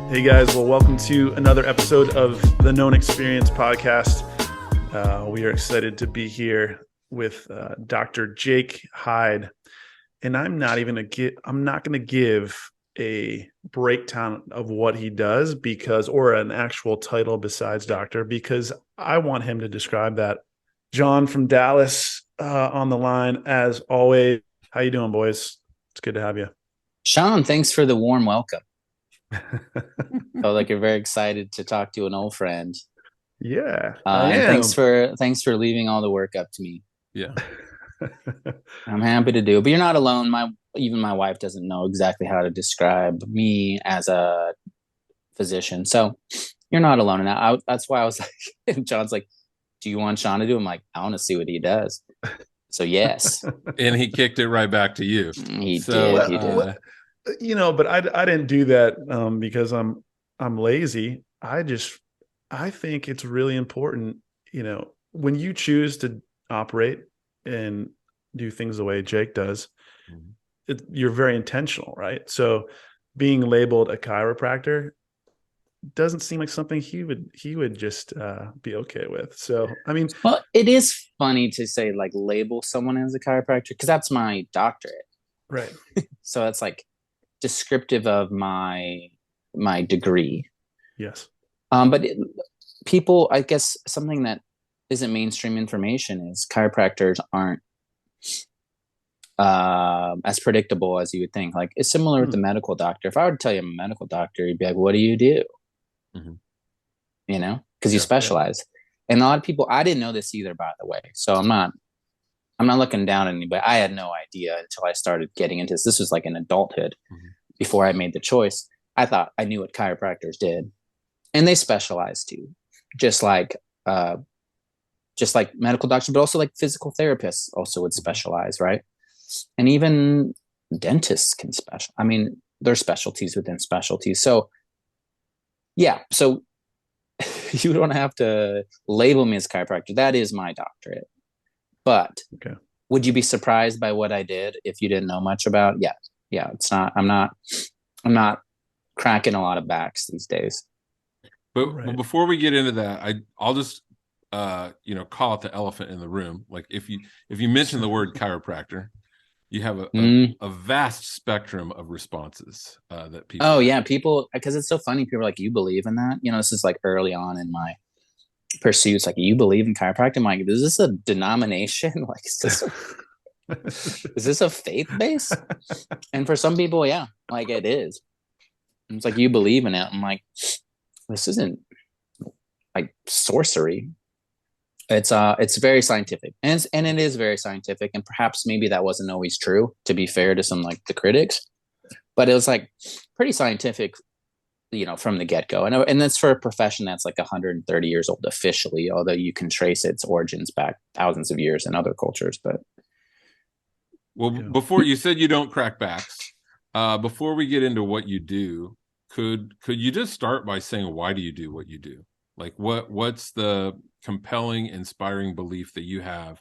Hey guys, well, welcome to another episode of the Known Experience podcast. We are excited to be here with Dr. Jake Hyde, and I'm not going to give a breakdown of what he does or an actual title besides doctor, because I want him to describe that. John from Dallas on the line as always. How you doing, boys? It's good to have you. Sean, thanks for the warm welcome. Felt like you're very excited to talk to an old friend. Yeah, I And am. thanks for leaving all the work up to me. Yeah. I'm happy to do it. But you're not alone. Even my wife doesn't know exactly how to describe me as a physician. So you're not alone in that. That's why I was like, John's like, do you want Sean to do it? I'm like, I want to see what he does. So yes. And he kicked it right back to you. He did. But I didn't do that because I'm lazy. I think it's really important, when you choose to operate and do things the way Jake does, you're very intentional, right? So being labeled a chiropractor doesn't seem like something he would just be okay with. So, I mean, well, it is funny to say like label someone as a chiropractor because that's my doctorate. Right. So that's like descriptive of my degree. Yes. But people, I guess something that isn't mainstream information is chiropractors aren't as predictable as you would think. Like it's similar with the medical doctor. If I were to tell you I'm a medical doctor, you'd be like, what do you do? Mm-hmm. Because you specialize. Yeah. And a lot of people, I didn't know this either, by the way. So I'm not looking down at anybody. I had no idea until I started getting into this. This was like in adulthood before I made the choice. I thought I knew what chiropractors did. And they specialize too. Just like medical doctors, but also like physical therapists also would specialize, right? And even dentists can special. I mean, there's specialties within specialties. So yeah, so you don't have to label me as a chiropractor. That is my doctorate. But would you be surprised by what I did if you didn't know much about? Yeah. It's not. I'm not cracking a lot of backs these days. But before we get into that, I'll just call it the elephant in the room. Like if you mention the word chiropractor, you have a vast spectrum of responses that people. Oh yeah, people, because it's so funny. People are like, you believe in that? This is like early on in my pursuits. Like, you believe in chiropractic? I'm like, is this a denomination? Like, is this a faith base? And for some people, yeah, like it is. And it's like, you believe in it. I'm like, this isn't like sorcery. It's very scientific, and it is very scientific, and perhaps maybe that wasn't always true, to be fair to some like the critics, but it was like pretty scientific, from the get-go, and that's for a profession that's like 130 years old officially, although you can trace its origins back thousands of years in other cultures. But before you said you don't crack backs, before we get into what you do, could you just start by saying, why do you do what you do? Like what's the compelling, inspiring belief that you have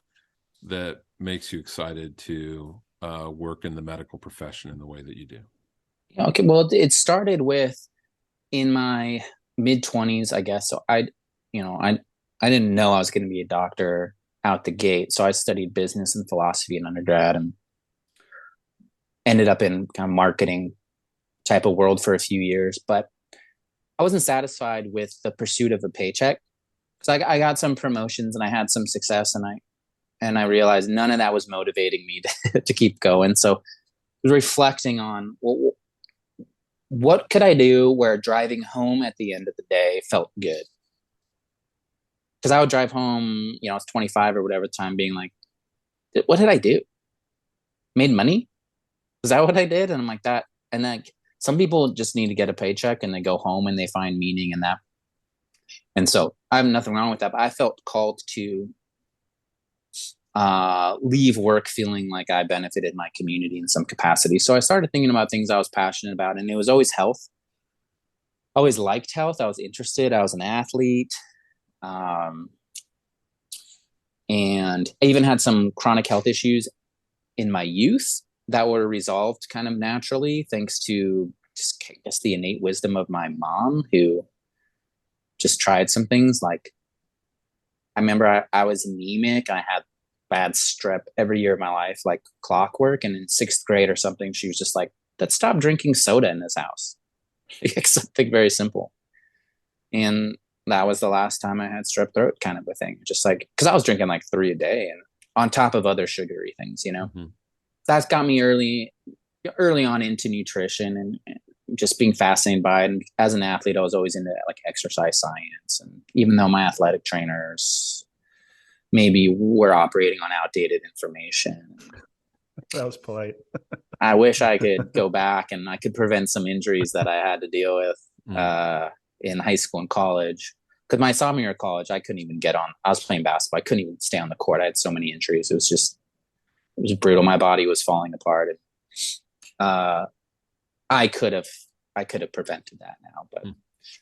that makes you excited to work in the medical profession in the way that you do? Okay, well, it started with in my mid-20s, I guess. So I didn't know I was going to be a doctor out the gate. So I studied business and philosophy in undergrad and ended up in kind of marketing type of world for a few years. But I wasn't satisfied with the pursuit of a paycheck, because I got some promotions and I had some success, and I realized none of that was motivating me to keep going. So I was reflecting on, well, what could I do where driving home at the end of the day felt good? Because I would drive home, I was 25 or whatever time, being like, what did I do? Made money? Is that what I did? And I'm like, that. And then some people just need to get a paycheck and they go home and they find meaning in that. And so I have nothing wrong with that, but I felt called to leave work feeling like I benefited my community in some capacity. So I started thinking about things I was passionate about, and it was always health. I always liked health. I was interested. I was an athlete. And I even had some chronic health issues in my youth that were resolved kind of naturally, thanks to just, I guess, the innate wisdom of my mom, who just tried some things. Like, I remember I was anemic. I had bad strep every year of my life, like clockwork. And in 6th grade or something, she was just like, let's stop drinking soda in this house. Something very simple. And that was the last time I had strep throat, kind of a thing. Just like, because I was drinking like 3 a day, and on top of other sugary things, That's got me early on into nutrition and just being fascinated by it. And as an athlete, I was always into like exercise science. And even though my athletic trainers maybe were operating on outdated information, That was polite. I wish I could go back and I could prevent some injuries that I had to deal with in high school and college. Because my sophomore year of college, I couldn't even get on. I was playing basketball. I couldn't even stay on the court. I had so many injuries. It was brutal. My body was falling apart. And, I could have prevented that now, but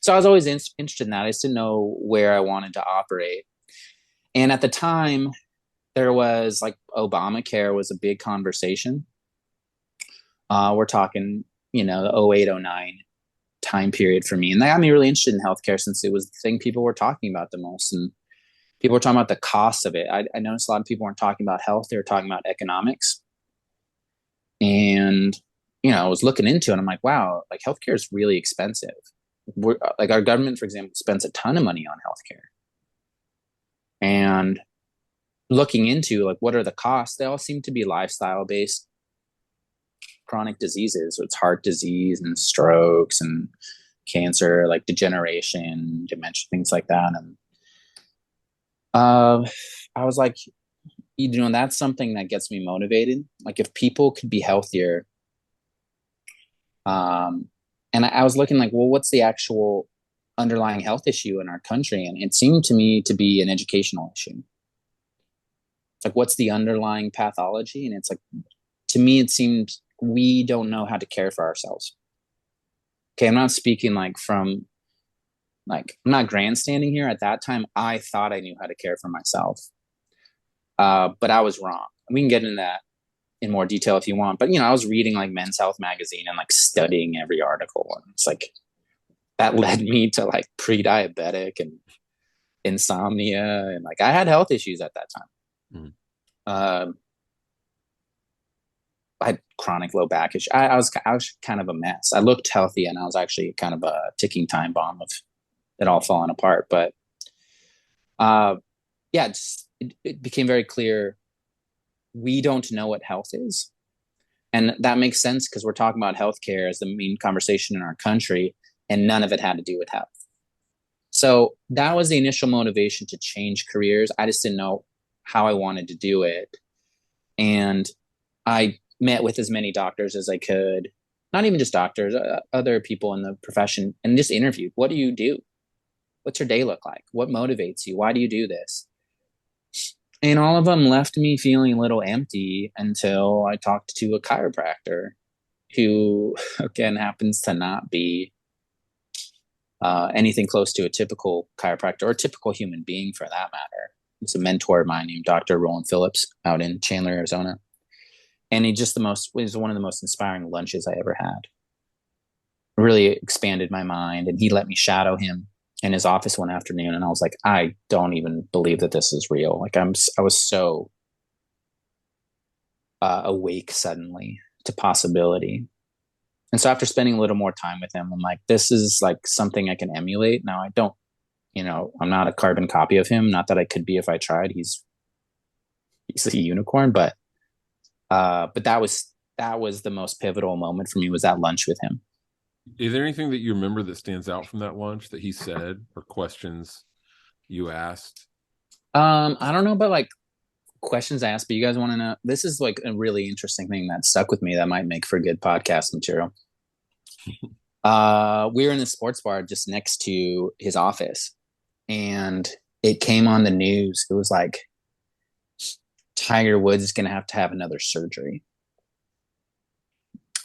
so I was always interested in that. I just didn't know where I wanted to operate. And at the time, there was like Obamacare was a big conversation. We're talking, the 0809 time period for me. And that got me really interested in healthcare, since it was the thing people were talking about the most. And people were talking about the cost of it. I noticed a lot of people weren't talking about health. They were talking about economics. And I was looking into it. And I'm like, wow, like healthcare is really expensive. Like our government, for example, spends a ton of money on healthcare. And looking into like what are the costs, they all seem to be lifestyle based chronic diseases. So it's heart disease and strokes and cancer, like degeneration, dementia, things like that. And I was like, that's something that gets me motivated. Like if people could be healthier. And I was looking like, well, what's the actual underlying health issue in our country? And it seemed to me to be an educational issue. It's like, what's the underlying pathology? And it's like, to me, it seemed we don't know how to care for ourselves. Okay, I'm not speaking like I'm not grandstanding here. At that time, I thought I knew how to care for myself. But I was wrong. We can get into that in more detail if you want. But, I was reading like Men's Health magazine and like studying every article. And it's like, that led me to like pre-diabetic and insomnia. And like, I had health issues at that time. I had chronic low back issue. I was kind of a mess. I looked healthy, and I was actually kind of a ticking time bomb of it all falling apart. But it became very clear we don't know what health is. And that makes sense because we're talking about healthcare as the main conversation in our country, and none of it had to do with health. So that was the initial motivation to change careers. I just didn't know how I wanted to do it. And I met with as many doctors as I could, not even just doctors, other people in the profession, and just interviewed. What do you do? What's your day look like? What motivates you? Why do you do this? And all of them left me feeling a little empty until I talked to a chiropractor who, again, happens to not be anything close to a typical chiropractor or a typical human being for that matter. It's a mentor of mine named Dr. Roland Phillips out in Chandler, Arizona. And he just was one of the most inspiring lunches I ever had. It really expanded my mind, and he let me shadow him in his office one afternoon. And I was like, I don't even believe that this is real. Like I was so awake suddenly to possibility. And so after spending a little more time with him, I'm like, this is like something I can emulate. Now I don't, I'm not a carbon copy of him. Not that I could be if I tried. He's a unicorn, but that was the most pivotal moment for me, was that lunch with him. Is there anything that you remember that stands out from that lunch that he said, or questions you asked? I don't know about like questions I asked, but you guys want to know? This is like a really interesting thing that stuck with me that might make for good podcast material. We were in the sports bar just next to his office, and it came on the news. It was like, Tiger Woods is going to have another surgery.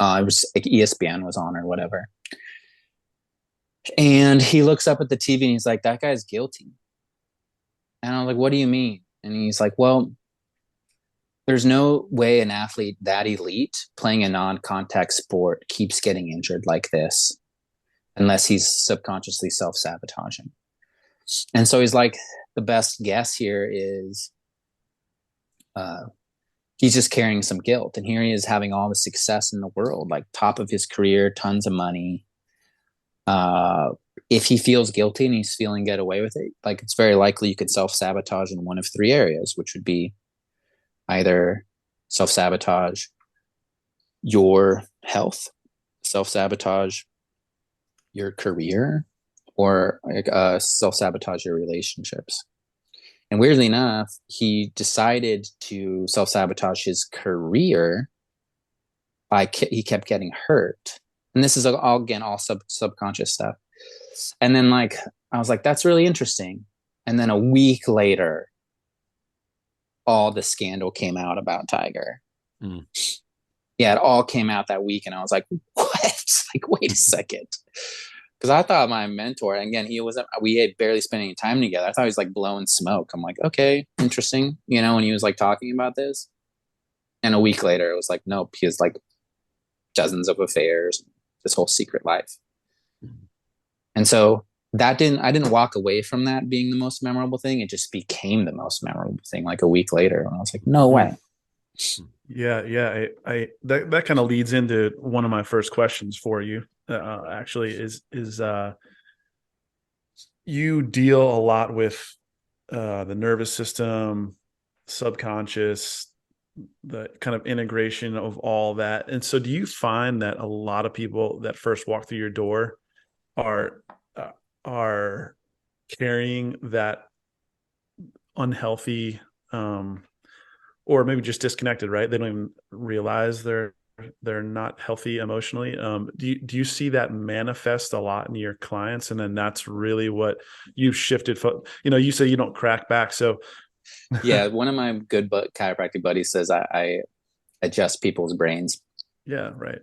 It was like ESPN was on or whatever. And he looks up at the TV and he's like, that guy's guilty. And I was like, what do you mean? And he's like, well, there's no way an athlete that elite playing a non-contact sport keeps getting injured like this unless he's subconsciously self-sabotaging. And so he's like, the best guess here is he's just carrying some guilt. And here he is having all the success in the world, like top of his career, tons of money. If he feels guilty and he's feeling get away with it, like it's very likely you could self-sabotage in one of three areas, which would be either self-sabotage your health, self-sabotage your career, or self-sabotage your relationships. And weirdly enough, he decided to self-sabotage his career he kept getting hurt. And this is all subconscious stuff. And then I was like, that's really interesting. And then a week later, all the scandal came out about Tiger. Mm. Yeah, it all came out that week. And I was like, what? Like, wait a second. Because I thought my mentor, and again, we had barely spent any time together. I thought he was like blowing smoke. I'm like, okay, interesting. When he was like talking about this. And a week later, it was like, nope, he has like dozens of affairs, this whole secret life. And so I didn't walk away from that being the most memorable thing. It just became the most memorable thing like a week later. And I was like, no way. Yeah. That kind of leads into one of my first questions for you. Actually, is you deal a lot with the nervous system, subconscious, the kind of integration of all that. And so do you find that a lot of people that first walk through your door are carrying that unhealthy or maybe just disconnected, right? They don't even realize they're not healthy emotionally. Do you see that manifest a lot in your clients? And then that's really what you've shifted. You say you don't crack back. So yeah, one of my good chiropractic buddies says I adjust people's brains. Yeah, right.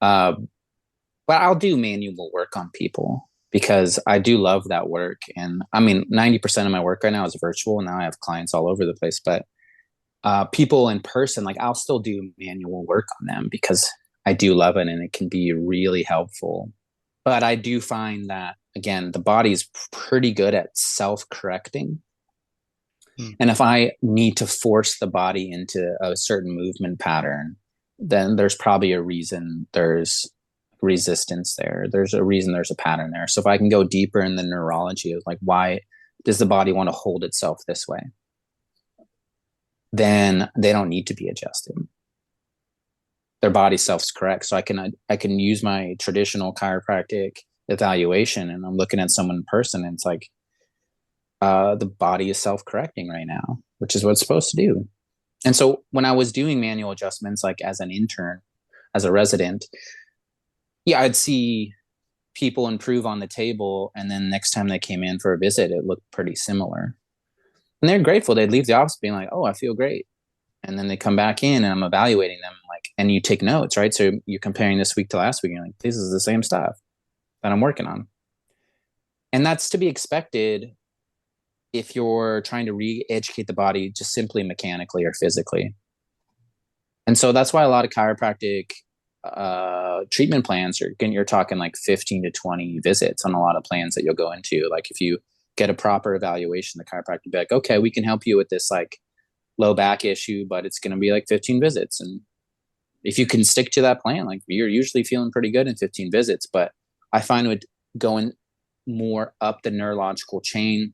But I'll do manual work on people because I do love that work. And I mean, 90% of my work right now is virtual. Now I have clients all over the place, but people in person, like I'll still do manual work on them because I do love it and it can be really helpful. But I do find that, again, the body is pretty good at self-correcting. And if I need to force the body into a certain movement pattern, then there's probably a reason there's resistance there. There's a reason there's a pattern there. So if I can go deeper in the neurology of like, why does the body want to hold itself this way? Then they don't need to be adjusted. Their body self-corrects. So I can use my traditional chiropractic evaluation and I'm looking at someone in person and it's like, the body is self-correcting right now, which is what it's supposed to do. And so when I was doing manual adjustments, like as an intern, as a resident, yeah, I'd see people improve on the table. And then next time they came in for a visit, it looked pretty similar. And they're grateful. They'd leave the office being like, oh, I feel great. And then they come back in and I'm evaluating them and you take notes, right? So you're comparing this week to last week. And you're like, this is the same stuff that I'm working on. And that's to be expected if you're trying to re-educate the body just simply mechanically or physically. And so that's why a lot of chiropractic treatment plans you're talking like 15 to 20 visits on a lot of plans that you'll go into. Like if you get a proper evaluation, the chiropractor will be like, okay, we can help you with this like low back issue, but it's going to be like 15 visits. And if you can stick to that plan, like you're usually feeling pretty good in 15 visits. But I find with going more up the neurological chain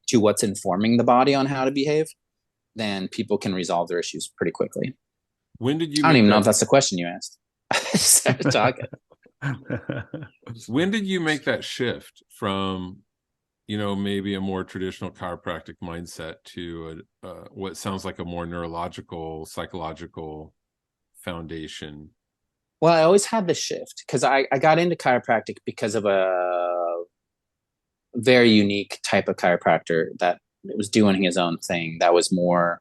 to what's informing the body on how to behave, then people can resolve their issues pretty quickly. When did you? I don't even know if that's the question you asked. I started talking. When did you make that shift from, maybe a more traditional chiropractic mindset to what sounds like a more neurological, psychological foundation? Well, I always had the shift because I got into chiropractic because of a very unique type of chiropractor that was doing his own thing. That was more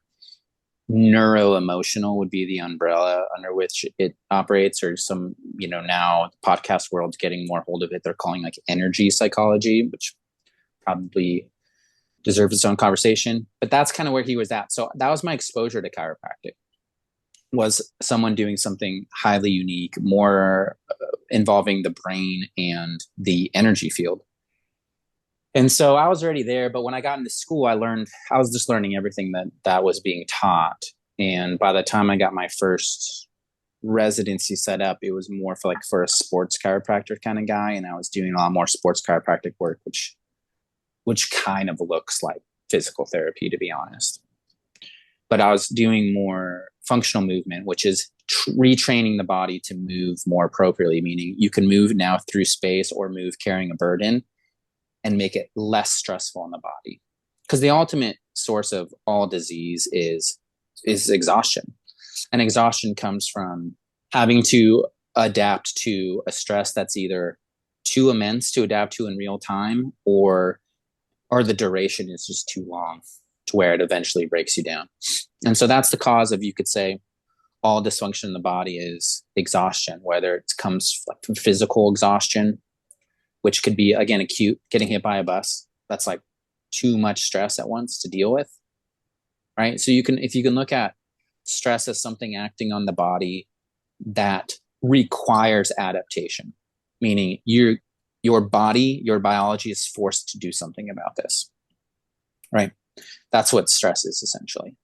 neuro-emotional would be the umbrella under which it operates, or some, now the podcast world's getting more hold of it. They're calling like energy psychology, which probably deserves its own conversation. But that's kind of where he was at. So that was my exposure to chiropractic, was someone doing something highly unique, more involving the brain and the energy field. And so I was already there, but when I got into school, I was just learning everything that was being taught. And by the time I got my first residency set up, it was more for a sports chiropractor kind of guy. And I was doing a lot more sports chiropractic work, which kind of looks like physical therapy, to be honest. But I was doing more functional movement, which is retraining the body to move more appropriately, meaning you can move now through space or move carrying a burden and make it less stressful on the body. Because the ultimate source of all disease is exhaustion. And exhaustion comes from having to adapt to a stress that's either too immense to adapt to in real time, or the duration is just too long to where it eventually breaks you down. And so that's the cause of, you could say, all dysfunction in the body is exhaustion, whether it comes from physical exhaustion, which could be, again, acute, getting hit by a bus. That's like too much stress at once to deal with, right? So if you can look at stress as something acting on the body that requires adaptation, meaning your body, your biology is forced to do something about this, right? That's what stress is, essentially.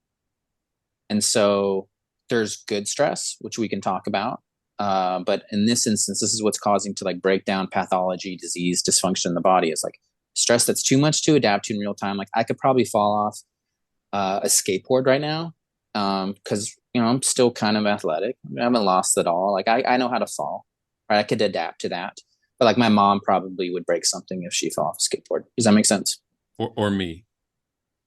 And so there's good stress, which we can talk about. But in this instance, this is what's causing to break down pathology, disease, dysfunction in the body. Is stress that's too much to adapt to in real time. I could probably fall off a skateboard right now because I'm still kind of athletic. I haven't lost it all. I know how to fall. Right? I could adapt to that. But my mom probably would break something if she fell off a skateboard. Does that make sense? Or me.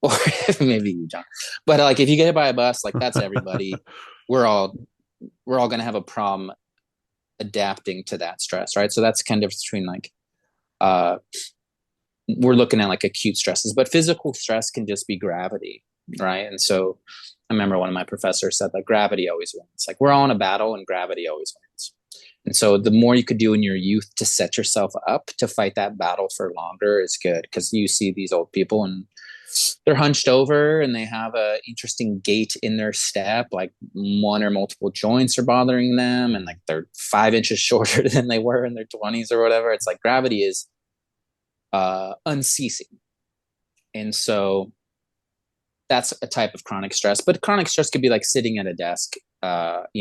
Or maybe you, John. But if you get hit by a bus, that's everybody. We're all going to have a problem adapting to that stress, right? So that's kind of between we're looking at acute stresses, but physical stress can just be gravity, right? And so I remember one of my professors said that gravity always wins. We're all in a battle and gravity always wins. And so the more you could do in your youth to set yourself up to fight that battle for longer is good, because you see these old people and they're hunched over and they have a interesting gait in their step, one or multiple joints are bothering them, and they're 5 inches shorter than they were in their 20s or whatever. It's gravity is unceasing. And so that's a type of chronic stress. But chronic stress could be sitting at a desk,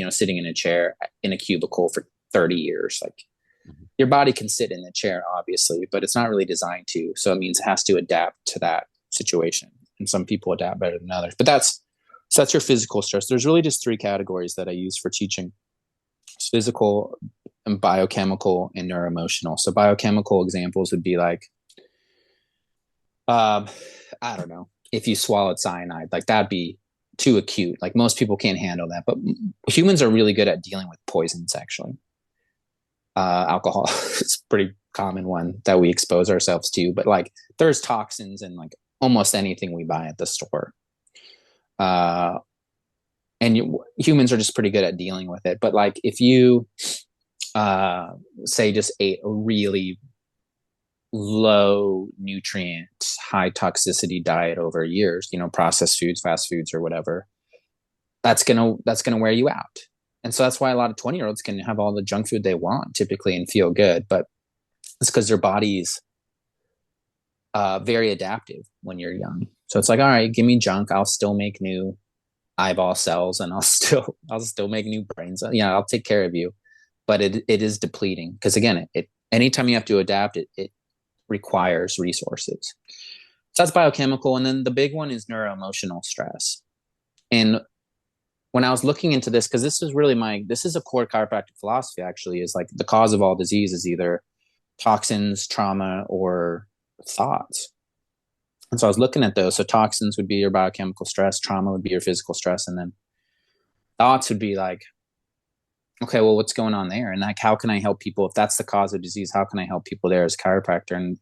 sitting in a chair in a cubicle for 30 years. Your body can sit in the chair, obviously, but it's not really designed to. So it means it has to adapt to that situation. And some people adapt better than others. But that's your physical stress. There's really just 3 categories that I use for teaching: it's physical, and biochemical, and neuro-emotional. So biochemical examples would be I don't know, if you swallowed cyanide, that'd be too acute. Most people can't handle that, but humans are really good at dealing with poisons, actually. Alcohol is a pretty common one that we expose ourselves to, but there's toxins in almost anything we buy at the store. Humans are just pretty good at dealing with it. But if you say just ate a really low nutrient, high toxicity diet over years, processed foods, fast foods, or whatever, that's gonna wear you out. And so that's why a lot of 20-year-olds can have all the junk food they want typically and feel good, but it's because their body's very adaptive when you're young. So it's all right, give me junk, I'll still make new eyeball cells, and I'll still make new brains. I'll take care of you. But it is depleting, because again, anytime you have to adapt, it requires resources. So that's biochemical. And then the big one is neuro-emotional stress. And when I was looking into this, because this is a core chiropractic philosophy, actually, is the cause of all disease is either toxins, trauma, or thoughts. And so I was looking at those. So toxins would be your biochemical stress, trauma would be your physical stress, and then thoughts would be okay, well, what's going on there? And how can I help people? If that's the cause of disease, how can I help people there as a chiropractor? And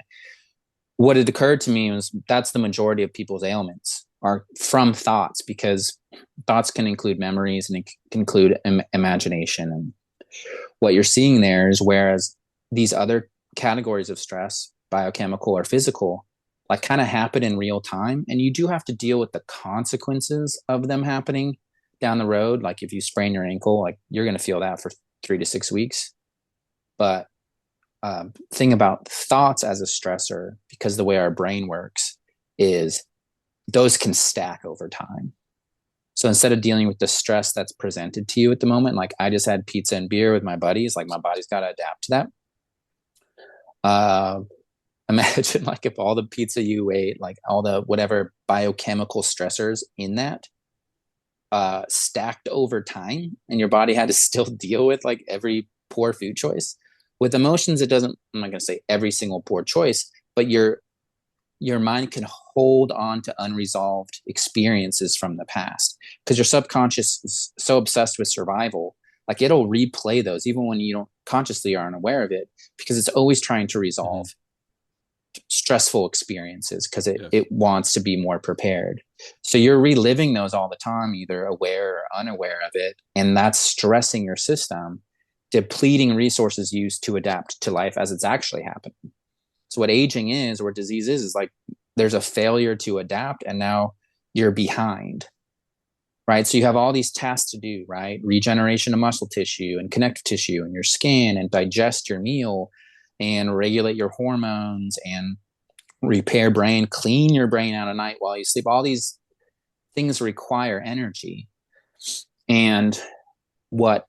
what had occurred to me was that's the majority of people's ailments are from thoughts, because thoughts can include memories and it can include imagination. And what you're seeing there is, whereas these other categories of stress, biochemical or physical, like kind of happen in real time. And you do have to deal with the consequences of them happening down the road. Like if you sprain your ankle, like you're going to feel that for 3 to 6 weeks. But thing about thoughts as a stressor, because the way our brain works is those can stack over time. So instead of dealing with the stress that's presented to you at the moment, like I just had pizza and beer with my buddies, like my body's got to adapt to that. Imagine like if all the pizza you ate, like all the whatever biochemical stressors in that stacked over time, and your body had to still deal with like every poor food choice. With emotions, it doesn't, I'm not going to say every single poor choice, but your mind can hold on to unresolved experiences from the past because your subconscious is so obsessed with survival. Like it'll replay those even when you don't consciously aren't aware of it, because it's always trying to resolve stressful experiences because it wants to be more prepared. So you're reliving those all the time, either aware or unaware of it. And that's stressing your system, depleting resources used to adapt to life as it's actually happening. So what aging is, or what disease is like there's a failure to adapt and now you're behind, right? So you have all these tasks to do, right? Regeneration of muscle tissue and connective tissue and your skin, and digest your meal and regulate your hormones and repair brain, clean your brain out at night while you sleep. All these things require energy. And what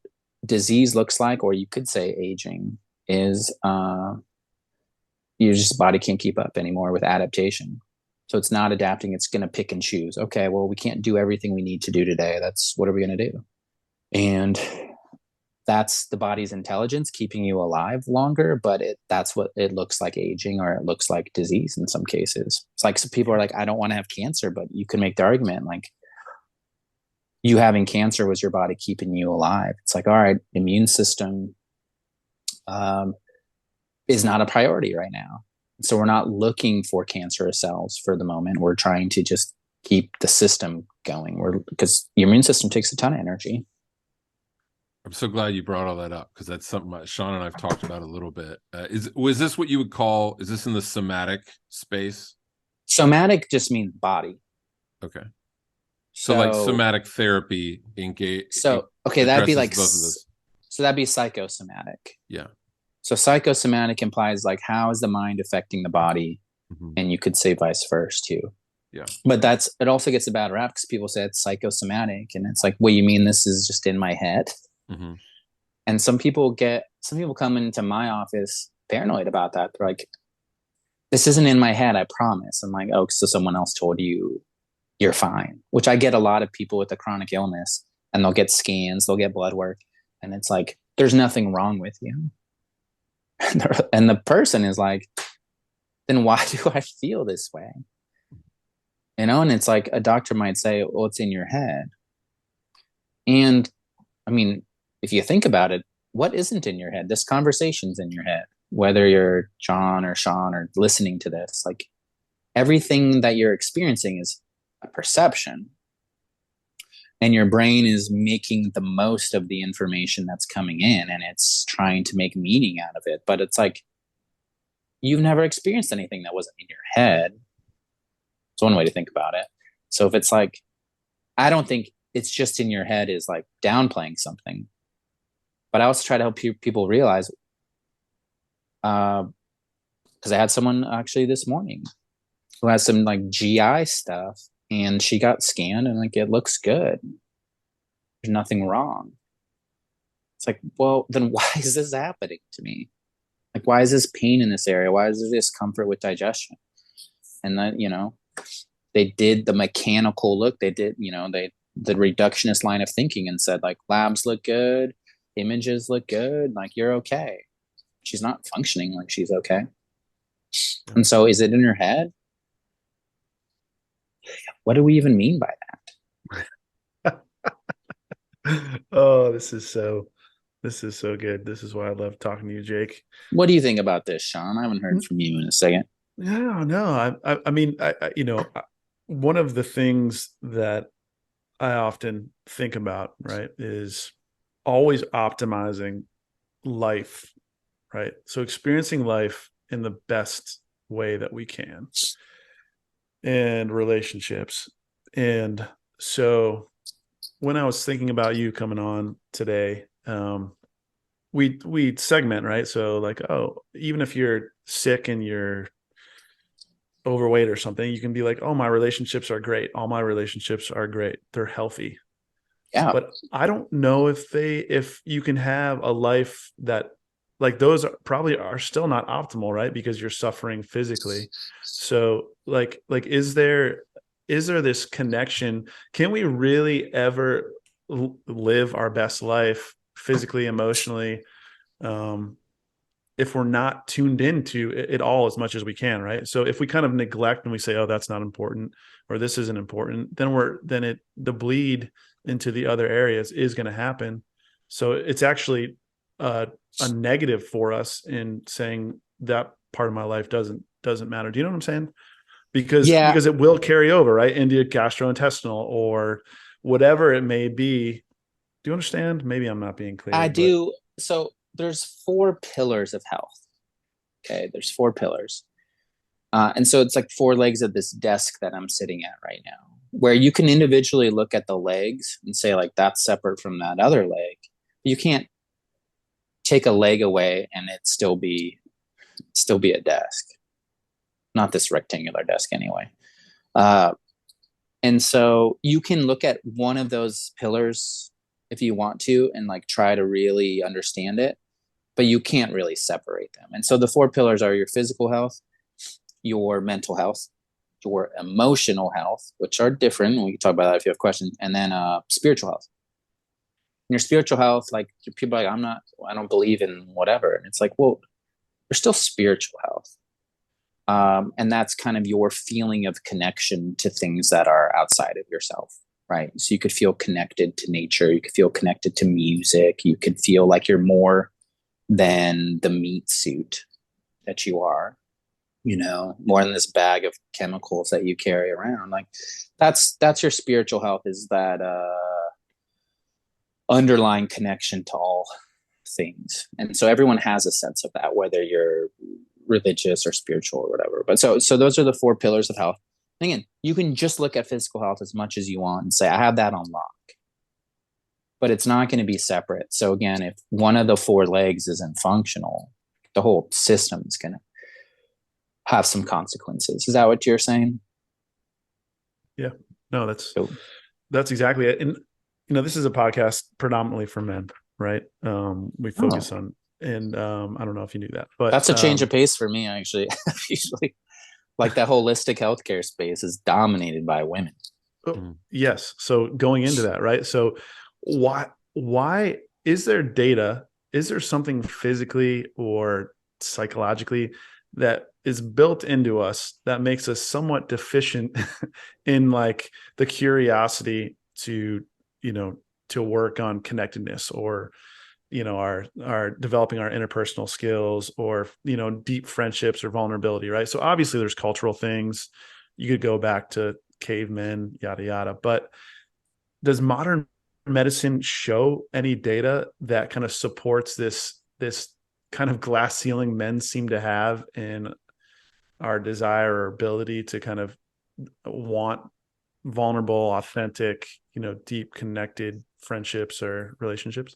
disease looks like, or you could say aging, is your just body can't keep up anymore with adaptation. So it's not adapting. It's going to pick and choose. Okay, well, we can't do everything we need to do today. That's what are we going to do? And that's the body's intelligence keeping you alive longer, but that's what it looks like aging, or it looks like disease in some cases. It's like some people are like, I don't want to have cancer, but you can make the argument like you having cancer was your body keeping you alive. It's like, all right, immune system is not a priority right now. So we're not looking for cancerous cells for the moment. We're trying to just keep the system going. Because your immune system takes a ton of energy. I'm so glad you brought all that up, because that's something that Sean and I've talked about a little bit. Was this what you would call, is this in the somatic space? Somatic just means body. Okay. So like somatic therapy that'd be like, both of those. So that'd be psychosomatic. Yeah. So psychosomatic implies like, how is the mind affecting the body? Mm-hmm. And you could say vice versa too. Yeah. But it also gets a bad rap because people say it's psychosomatic, and it's like, what, you mean this is just in my head? Mm-hmm. And some people come into my office paranoid about that. They're like, this isn't in my head, I promise. I'm like, oh, so someone else told you you're fine, which I get a lot of people with a chronic illness, and they'll get scans, they'll get blood work, and it's like, there's nothing wrong with you. And the person is like, then why do I feel this way? You know, and it's like a doctor might say, well, it's in your head. And I mean, if you think about it, what isn't in your head? This conversation's in your head, whether you're John or Sean or listening to this, like everything that you're experiencing is a perception. And your brain is making the most of the information that's coming in, and it's trying to make meaning out of it. But it's like, you've never experienced anything that wasn't in your head. It's one way to think about it. So if it's like, I don't think it's just in your head is like downplaying something. But I also try to help people realize, because I had someone actually this morning who has some like GI stuff, and she got scanned and like, it looks good. There's nothing wrong. It's like, well, then why is this happening to me? Like, why is this pain in this area? Why is there discomfort with digestion? And then, they did the mechanical look. They did, the reductionist line of thinking and said like, labs look good, images look good, like you're okay. She's not functioning like she's okay. And so is it in her head? What do we even mean by that? Oh, this is so good. This is why I love talking to you, Jake. What do you think about this, Sean? I haven't heard from you in a second. No. I mean, one of the things that I often think about, right, is always optimizing life, right? So experiencing life in the best way that we can. and relationships. And so when I was thinking about you coming on today, we segment, right? So like, oh, even if you're sick and you're overweight or something, you can be like, oh, my relationships are great. All my relationships are great. They're healthy. Yeah. But I don't know if you can have a life that, like, those probably are still not optimal, right? Because you're suffering physically. So like is there this connection? Can we really ever live our best life physically, emotionally, um, if we're not tuned into it all as much as we can, right? So if we kind of neglect and we say, oh, that's not important, or this isn't important, then the bleed into the other areas is going to happen. So it's actually a negative for us in saying that part of my life doesn't matter. Do you know what I'm saying? Yeah, Because it will carry over, right, into gastrointestinal or whatever it may be. Do you understand? Maybe I'm not being clear, I but do. So there's 4 pillars of health. Okay. There's 4 pillars. And so it's like 4 legs of this desk that I'm sitting at right now, where you can individually look at the legs and say, like, that's separate from that other leg. You can't take a leg away and it still be a desk. Not this rectangular desk anyway. Uh, and so you can look at one of those pillars if you want to and like try to really understand it, but you can't really separate them. And so the 4 pillars are your physical health, your mental health, your emotional health, which are different. We can talk about that if you have questions. And then spiritual health. And your spiritual health, like, people are like, I don't believe in whatever. And it's like, well, there's still spiritual health. And that's kind of your feeling of connection to things that are outside of yourself, right? So you could feel connected to nature. You could feel connected to music. You could feel like you're more than the meat suit that you are, more than this bag of chemicals that you carry around. Like, that's your spiritual health, is that underlying connection to all things. And so everyone has a sense of that, whether you're religious or spiritual or whatever. But so those are the 4 pillars of health. And again, you can just look at physical health as much as you want and say, I have that on lock. But it's not going to be separate. So again, if one of the 4 legs isn't functional, the whole system is going to have some consequences. Is that what you're saying? yeah, no, that's exactly it. And this is a podcast predominantly for men, right? We focus on, and I don't know if you knew that, but that's a change of pace for me, actually. Usually, like, that holistic healthcare space is dominated by women. Yes. So going into that, right? So why is there data? Is there something physically or psychologically that is built into us that makes us somewhat deficient in, like, the curiosity to, to work on connectedness, or, our developing our interpersonal skills, or, deep friendships or vulnerability, right? So obviously there's cultural things. You could go back to cavemen, yada, yada. But does modern medicine show any data that kind of supports this kind of glass ceiling men seem to have in our desire or ability to kind of want vulnerable, authentic, deep connected friendships or relationships?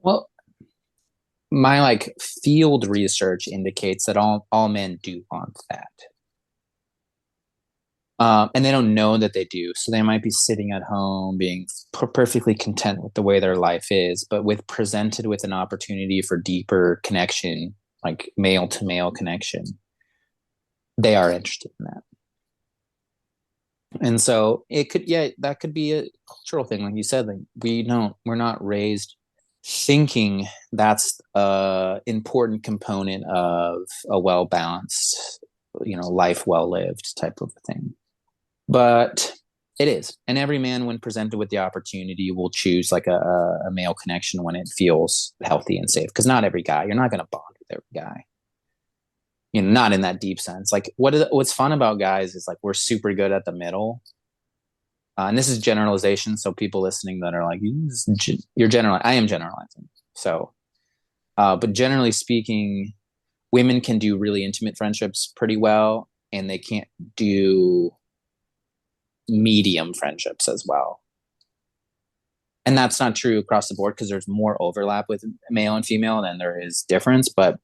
Well, my like field research indicates that all men do want that. And they don't know that they do. So they might be sitting at home being perfectly content with the way their life is, but presented with an opportunity for deeper connection, like male to male connection, they are interested in that. And so that could be a cultural thing. Like you said, like, we're not raised thinking that's a important component of a well-balanced, life well lived type of thing. But it is. And every man, when presented with the opportunity, will choose like a male connection when it feels healthy and safe. Because not every guy, you're not going to bond with every guy. Not in that deep sense. Like, what's fun about guys is, like, we're super good at the middle. And this is generalization. So people listening that are like, you're general. I am generalizing. So, but generally speaking, women can do really intimate friendships pretty well. and they can't do medium friendships as well. And that's not true across the board, because there's more overlap with male and female than there is difference. But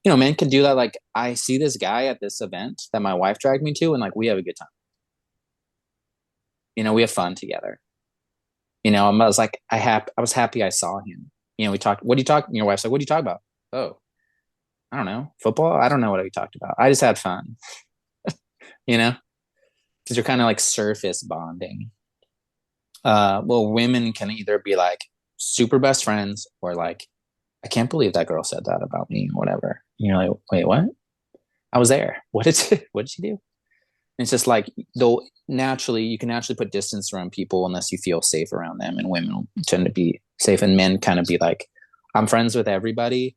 men can do that. Like, I see this guy at this event that my wife dragged me to, and like, we have a good time. We have fun together. I was like, I was happy I saw him. We talked. What do you talk? Your wife's like, what do you talk about? Oh, I don't know, football. I don't know what we talked about. I just had fun. Because you're kind of like surface bonding. Well, women can either be like super best friends, or like, I can't believe that girl said that about me, or whatever. You're like, wait, what? I was there. What did she do? And it's just like, though, naturally, you can naturally put distance around people unless you feel safe around them. And women tend to be safe, and men kind of be like, I'm friends with everybody,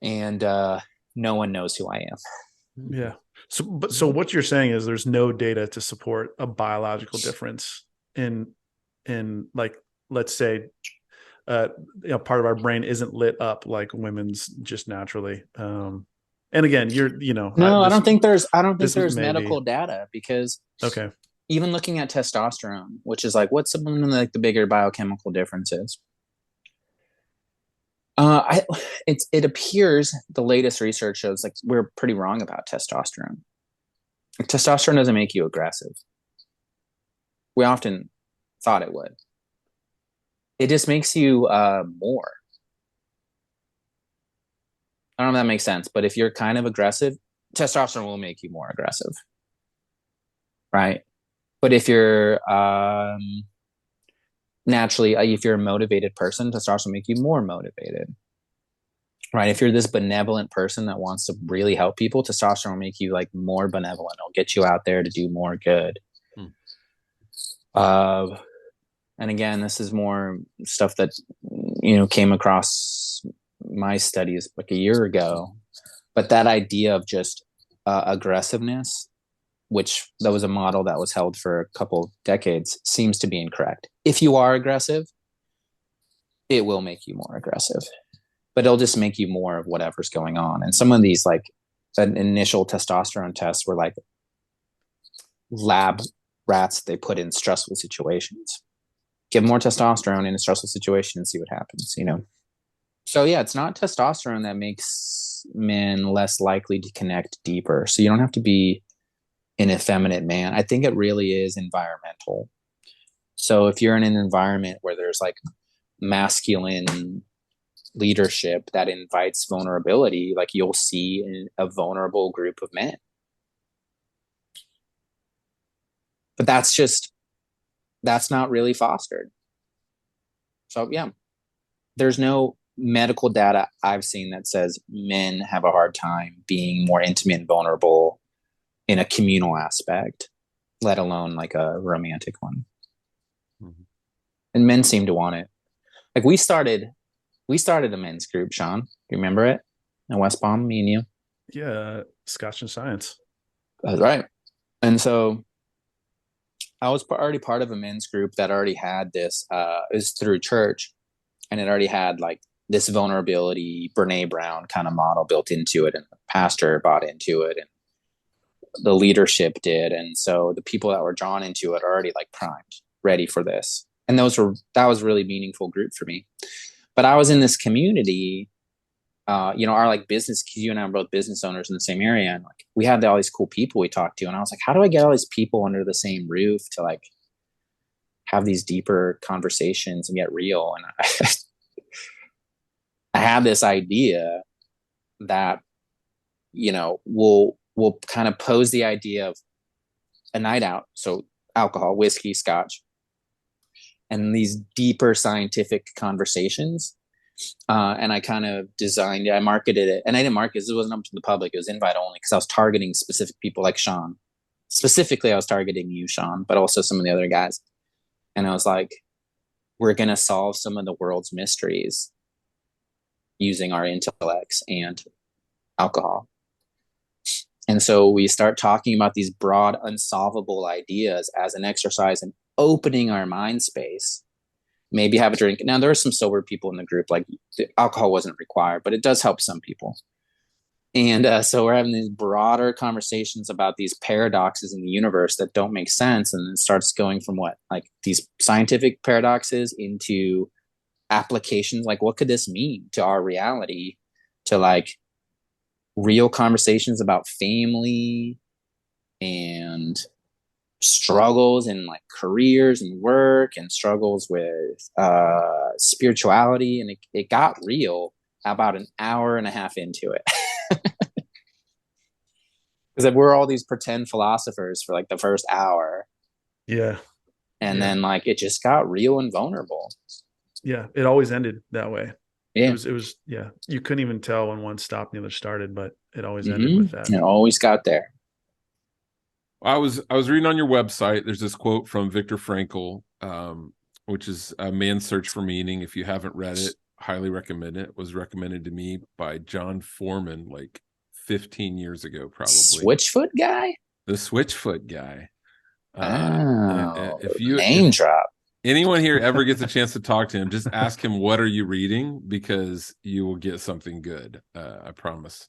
and no one knows who I am. Yeah. So what you're saying is there's no data to support a biological difference in like, let's say, part of our brain isn't lit up like women's just naturally. And again, No, I don't think there's medical maybe data, because okay. even looking at testosterone, which is like, what's some of like the bigger biochemical differences? It appears the latest research shows like we're pretty wrong about testosterone. Testosterone doesn't make you aggressive. We often thought it would. It just makes you more. I don't know if that makes sense, but if you're kind of aggressive, testosterone will make you more aggressive, right? But if you're naturally, if you're a motivated person, testosterone will make you more motivated, right? If you're this benevolent person that wants to really help people, testosterone will make you like more benevolent. It'll get you out there to do more good. And again, this is more stuff that came across my studies like a year ago. But that idea of just aggressiveness, which that was a model that was held for a couple decades, seems to be incorrect. If you are aggressive, it will make you more aggressive, but it'll just make you more of whatever's going on. And some of these like an initial testosterone tests were like lab rats they put in stressful situations. Give more testosterone in a stressful situation and see what happens, So yeah, it's not testosterone that makes men less likely to connect deeper. So you don't have to be an effeminate man. I think it really is environmental. So if you're in an environment where there's like masculine leadership that invites vulnerability, like you'll see a vulnerable group of men. But that's not really fostered. So yeah, there's no medical data I've seen that says men have a hard time being more intimate and vulnerable in a communal aspect, let alone like a romantic one. Mm-hmm. And men seem to want it. Like we started a men's group, Sean. You remember it? In West Palm, me and you. Yeah, Scotch and Science. That's right. And so I was already part of a men's group that already had this, it was through church, and it already had like this vulnerability, Brene Brown kind of model built into it, and the pastor bought into it, and the leadership did. And so the people that were drawn into it are already like primed, ready for this. And that was a really meaningful group for me. But I was in this community, our like business, you and I are both business owners in the same area. And like, we had all these cool people we talked to. And I was like, how do I get all these people under the same roof to like have these deeper conversations and get real? And I had this idea that, we'll kind of pose the idea of a night out. So alcohol, whiskey, scotch, and these deeper scientific conversations. And I kind of I marketed it, and I didn't market it. It wasn't up to the public. It was invite only, because I was targeting specific people like Sean. Specifically, I was targeting you, Sean, but also some of the other guys. And I was like, we're going to solve some of the world's mysteries using our intellects and alcohol. And so we start talking about these broad, unsolvable ideas as an exercise in opening our mind space. Maybe have a drink. Now, there are some sober people in the group, like alcohol wasn't required, but it does help some people. And so we're having these broader conversations about these paradoxes in the universe that don't make sense. And it starts going from what, like these scientific paradoxes into applications. Like, what could this mean to our reality? To like real conversations about family and struggles in like careers and work and struggles with spirituality. And it got real about an hour and a half into it. Because we're all these pretend philosophers for like the first hour, Yeah. and Yeah. then like it just got real and vulnerable. Yeah. It always ended that way. Yeah. It was, yeah. You couldn't even tell when one stopped and the other started, but it always ended with that. It always got there. I was reading on your website. There's this quote from Viktor Frankl, which is A Man's Search for Meaning. If you haven't read it, highly recommend it. It was recommended to me by John Foreman like 15 years ago, probably. Switchfoot guy? The Switchfoot guy. Name drop. Anyone here ever gets a chance to talk to him, just ask him, what are you reading? Because you will get something good. I promise.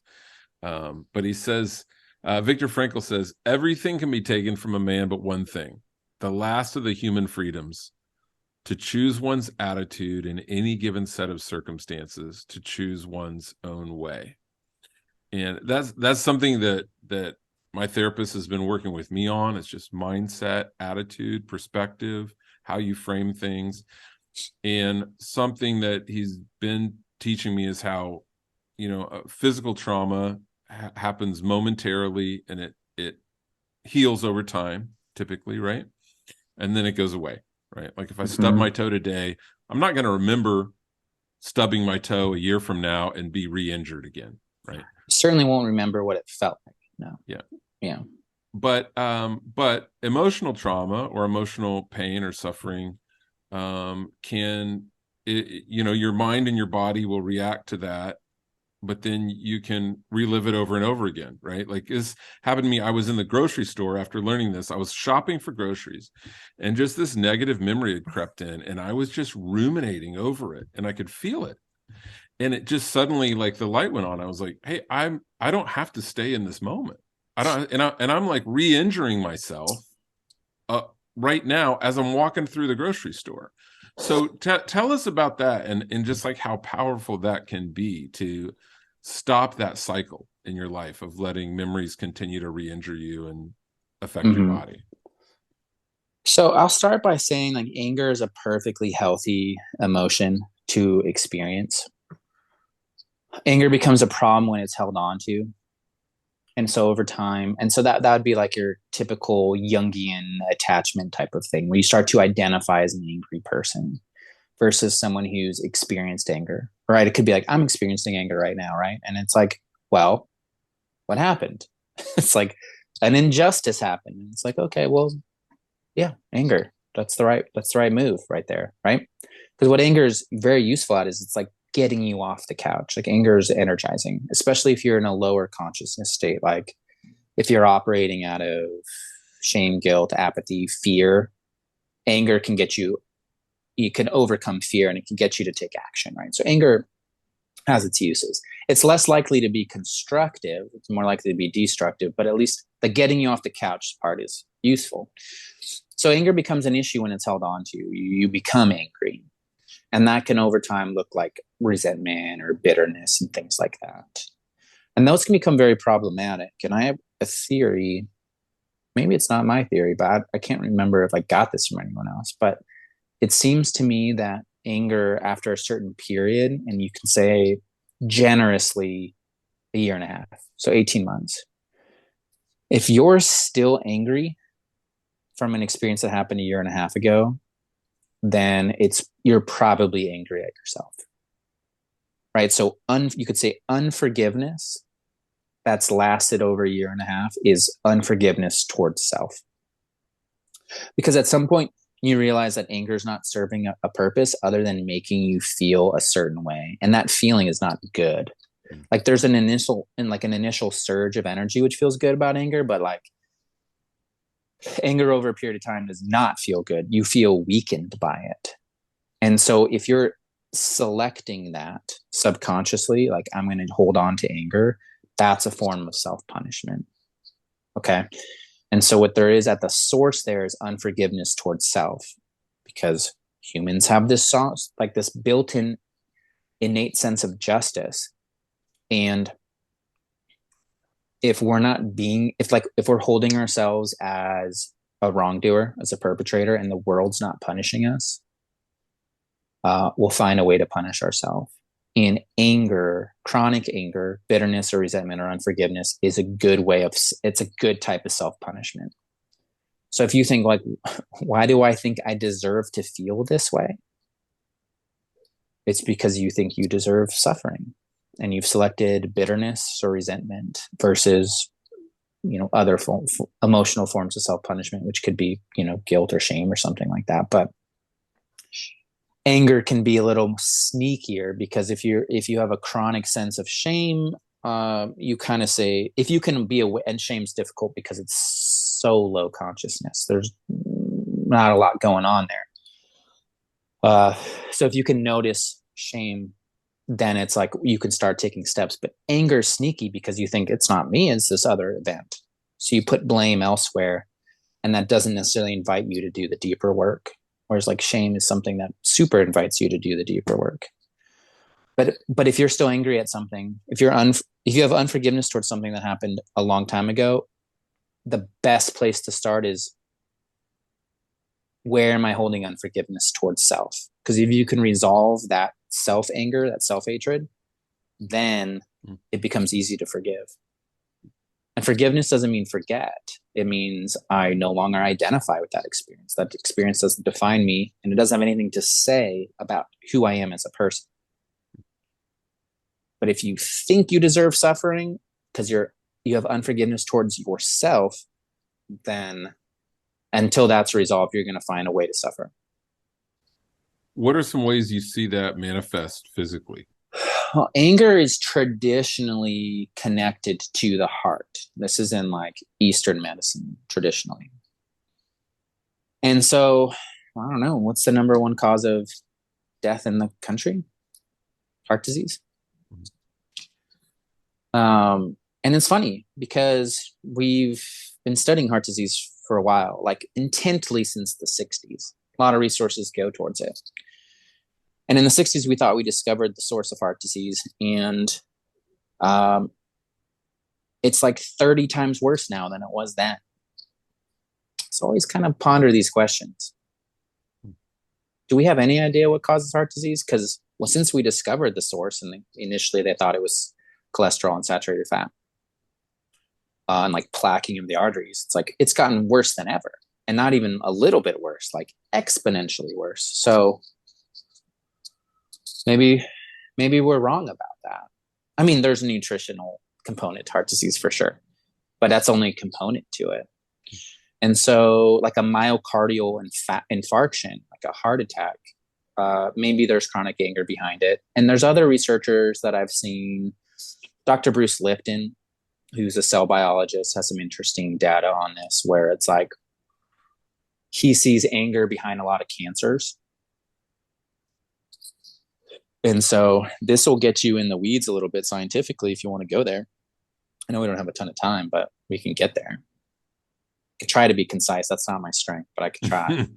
But he says, Viktor Frankl says, everything can be taken from a man but one thing, the last of the human freedoms, to choose one's attitude in any given set of circumstances, to choose one's own way. And that's something that my therapist has been working with me on. It's just mindset, attitude, perspective, how you frame things. And something that he's been teaching me is how, physical trauma happens momentarily, and it heals over time, typically, right? And then it goes away, right? Like if I stub my toe today, I'm not going to remember stubbing my toe a year from now and be re-injured again, right? Certainly won't remember what it felt like. No. Yeah. But emotional trauma or emotional pain or suffering your mind and your body will react to that, but then you can relive it over and over again, right? Like this happened to me. I was in the grocery store after learning this. I was shopping for groceries, and just this negative memory had crept in, and I was just ruminating over it, and I could feel it. And it just suddenly, like, the light went on. I was like, hey, I don't have to stay in this moment. I'm like re-injuring myself right now as I'm walking through the grocery store. So tell us about that, and just like how powerful that can be to stop that cycle in your life of letting memories continue to re-injure you and affect your body. So I'll start by saying, like, anger is a perfectly healthy emotion to experience. Anger becomes a problem when it's held on to. And so over time, and so that would be like your typical Jungian attachment type of thing, where you start to identify as an angry person versus someone who's experienced anger, right? It could be like, I'm experiencing anger right now, right? And it's like, well, what happened? It's like an injustice happened. And it's like, okay, well, yeah, anger. That's the right move right there, right? Because what anger is very useful at is it's like getting you off the couch. Like, anger is energizing, especially if you're in a lower consciousness state. Like if you're operating out of shame, guilt, apathy, fear, anger can get you can overcome fear, and it can get you to take action, right? So anger has its uses. It's less likely to be constructive. It's more likely to be destructive, but at least the getting you off the couch part is useful. So anger becomes an issue when it's held on to. You become angry. And that can over time look like resentment or bitterness and things like that. And those can become very problematic. And I have a theory, maybe it's not my theory, but I can't remember if I got this from anyone else, but it seems to me that anger after a certain period, and you can say generously a year and a half, so 18 months, if you're still angry from an experience that happened a year and a half ago, then you're probably angry at yourself, right? So you could say unforgiveness that's lasted over a year and a half is unforgiveness towards self. Because at some point you realize that anger is not serving a purpose other than making you feel a certain way, and that feeling is not good. Like there's an initial surge of energy which feels good about anger, but like anger over a period of time does not feel good. You feel weakened by it. And so if you're selecting that subconsciously, like, I'm going to hold on to anger, that's a form of self-punishment. Okay. And so what there is at the source there is unforgiveness towards self, because humans have this like this built-in innate sense of justice. And if we're holding ourselves as a wrongdoer, as a perpetrator, and the world's not punishing us, we'll find a way to punish ourselves. And anger, chronic anger, bitterness or resentment or unforgiveness is it's a good type of self-punishment. So if you think like, why do I think I deserve to feel this way? It's because you think you deserve suffering, and you've selected bitterness or resentment versus, other emotional forms of self-punishment, which could be, guilt or shame or something like that. But anger can be a little sneakier, because if you have a chronic sense of shame, you kind of say, if you can be aware, and shame's difficult because it's so low consciousness. There's not a lot going on there. So if you can notice shame, then it's like you can start taking steps. But anger is sneaky because you think it's not me, it's this other event. So you put blame elsewhere, and that doesn't necessarily invite you to do the deeper work. Whereas like shame is something that super invites you to do the deeper work. But if you're still angry at something, if you have unforgiveness towards something that happened a long time ago, the best place to start is, where am I holding unforgiveness towards self? Because if you can resolve that self-anger, that self-hatred, then it becomes easy to forgive. And forgiveness doesn't mean forget. It means I no longer identify with that experience. That experience doesn't define me, and it doesn't have anything to say about who I am as a person. But if you think you deserve suffering because you have unforgiveness towards yourself, then until that's resolved, you're going to find a way to suffer. What are some ways you see that manifest physically? Well, anger is traditionally connected to the heart. This is in like Eastern medicine, traditionally. And so, I don't know, what's the number one cause of death in the country? Heart disease. And it's funny because we've been studying heart disease for a while, like intently since the 60s. A lot of resources go towards it. And in the 60s, we thought we discovered the source of heart disease. And it's like 30 times worse now than it was then. So always kind of ponder these questions. Do we have any idea what causes heart disease? Because, well, since we discovered the source, and initially they thought it was cholesterol and saturated fat, and like plaquing of the arteries, it's like it's gotten worse than ever. And not even a little bit worse, like exponentially worse. So maybe we're wrong about that. I mean, there's a nutritional component to heart disease for sure, but that's only a component to it. And so like a myocardial infarction, like a heart attack, maybe there's chronic anger behind it. And there's other researchers that I've seen. Dr. Bruce Lipton, who's a cell biologist, has some interesting data on this, where it's like he sees anger behind a lot of cancers. And so this will get you in the weeds a little bit scientifically if you want to go there. I know we don't have a ton of time, but we can get there. I could try to be concise. That's not my strength, but I could try.